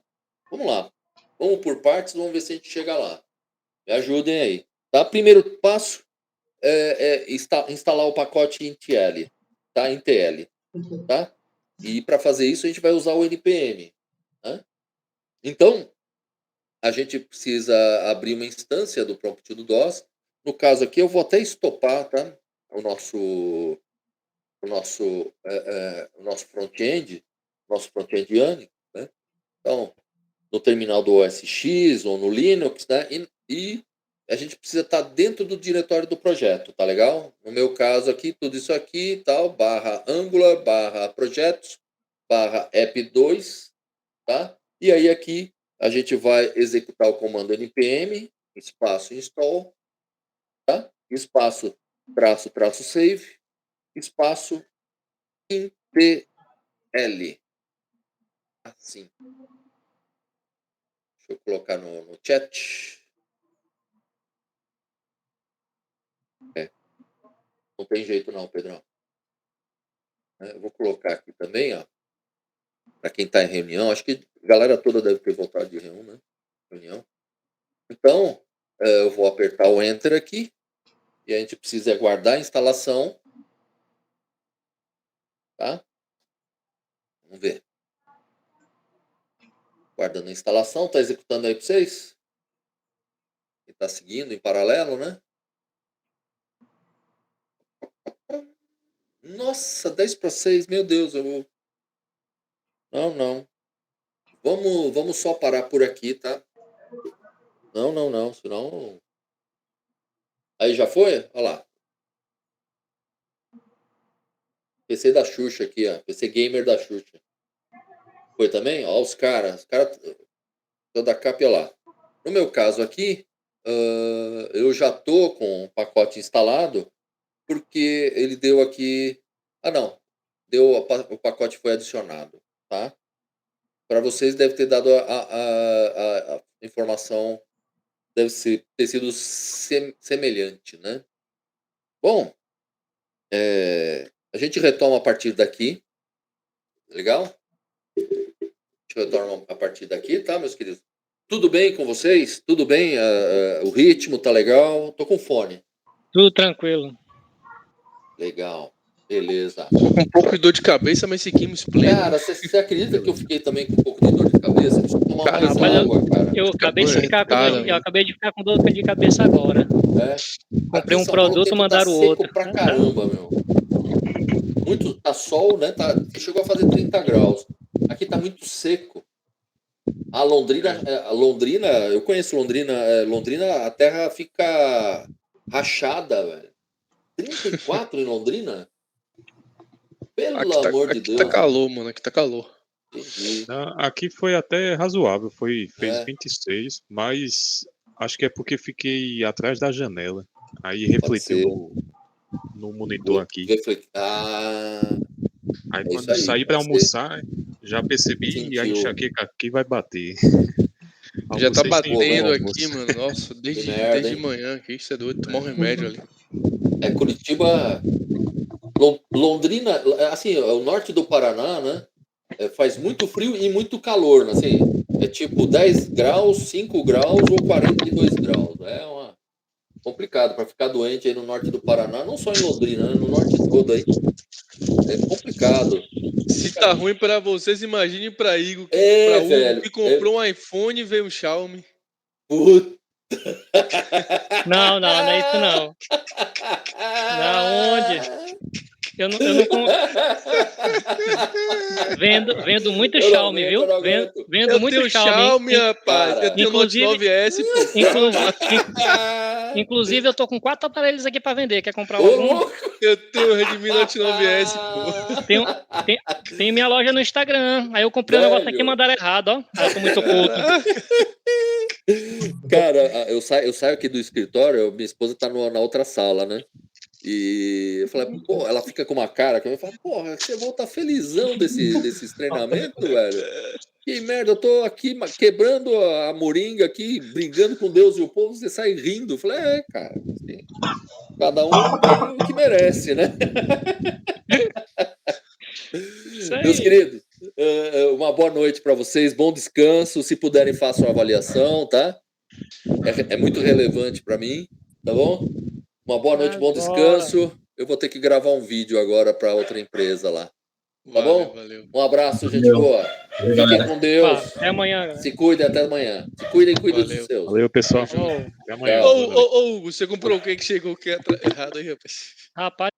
Vamos lá. Vamos por partes, vamos ver se a gente chega lá. Me ajudem aí. Tá? Primeiro passo é instalar o pacote INTL, tá? INTL, tá? E para fazer isso a gente vai usar o NPM, né? Então, a gente precisa abrir uma instância do prompt do DOS. No caso aqui, eu vou até estopar, tá? O nosso front-end, nosso front-end YAML, né? Então, no terminal do OS X ou no Linux, né? E a gente precisa estar dentro do diretório do projeto, tá legal? No meu caso aqui, tudo isso aqui, tal, /Angular, /projetos, /app2, tá? E aí aqui a gente vai executar o comando npm, espaço install, tá? Espaço, -- save, espaço TL. Assim. Deixa eu colocar no chat. Não tem jeito não, Pedrão. Eu vou colocar aqui também, ó. Para quem está em reunião. Acho que a galera toda deve ter voltado de reunião, né? Então, eu vou apertar o Enter aqui. E a gente precisa aguardar a instalação. Tá? Vamos ver. Guardando a instalação. Está executando aí para vocês? E está seguindo em paralelo, né? Nossa, 10/6. Meu Deus, eu vou... Não. Vamos só parar por aqui, tá? Não. Senão... Aí já foi? Olha lá. PC da Xuxa aqui, ó. PC Gamer da Xuxa. Foi também? Ó, os caras. Os caras da capa, olha lá. No meu caso aqui, eu já tô com o pacote instalado, porque ele deu aqui... Ah, não. O pacote foi adicionado, tá? Para vocês deve ter dado a informação, deve ter sido semelhante, né? Bom, a gente retoma a partir daqui. Legal? A gente retoma a partir daqui, tá, meus queridos? Tudo bem com vocês? Tudo bem? O ritmo tá legal? Tô com fone. Tudo tranquilo. Legal. Beleza. Tô com um pouco de dor de cabeça, mas seguimos pleno. Cara, você acredita que eu fiquei também com um pouco de dor de cabeça? Preciso tomar mais água, cara. Eu acabei de ficar com dor de cabeça agora. Comprei um produto, mandaram o outro. Pra caramba, meu. Tá sol, né? Chegou a fazer 30 graus. Aqui tá muito seco. A Londrina, eu conheço Londrina. Londrina, a terra fica rachada, velho. 34 em Londrina? Pelo amor de Deus. Aqui tá calor, mano. Aqui tá calor. Entendi. Aqui foi até razoável. Fez 26, mas acho que é porque fiquei atrás da janela. Aí refletiu no monitor aqui. Aí quando eu saí pra almoçar, já percebi e a enxaqueca aqui vai bater. Já tá batendo aqui, mano. Nossa, desde manhã aqui, isso é doido. Tomar um remédio ali. Curitiba, Londrina, assim, o norte do Paraná, né? Faz muito frio e muito calor, né? Assim, é tipo 10 graus, 5 graus ou 42 graus. É complicado para ficar doente aí no norte do Paraná, não só em Londrina, né? No norte todo aí. É complicado. Se tá ruim para vocês, imagine para Igor, velho, que comprou um iPhone e veio um Xiaomi. Puta. Não é isso não. Na onde? Eu não vendo muito Xiaomi, viu? Vendo muito Xiaomi, rapaz. Eu tenho Note 9S, inclusive, eu tô com 4 aparelhos aqui pra vender. Quer comprar algum? Eu tenho o Redmi Note 9S, pô. Tem minha loja no Instagram. Aí eu comprei um negócio aqui e mandaram errado, ó. Aí eu tô muito oculto. Cara, eu saio aqui do escritório, minha esposa tá na outra sala, né? E eu falei, pô, ela fica com uma cara que eu falo, porra, você volta felizão desses treinamentos, velho. Que merda, eu tô aqui quebrando a moringa aqui, brigando com Deus e o povo, você sai rindo. Eu falei, cara, assim, cada um tem o que merece, né? Meus queridos, uma boa noite para vocês, bom descanso. Se puderem, façam a avaliação, tá? É muito relevante para mim, tá bom? Uma boa noite, bom descanso. Eu vou ter que gravar um vídeo agora para outra empresa lá. Tá bom? Valeu. Um abraço, gente boa. Fiquem com Deus. Até amanhã. Se cuidem, até amanhã. Se cuidem dos seus. Valeu, pessoal. Até amanhã. Ô, Hugo, você comprou o que chegou que é errado aí, rapaz? Rapaz,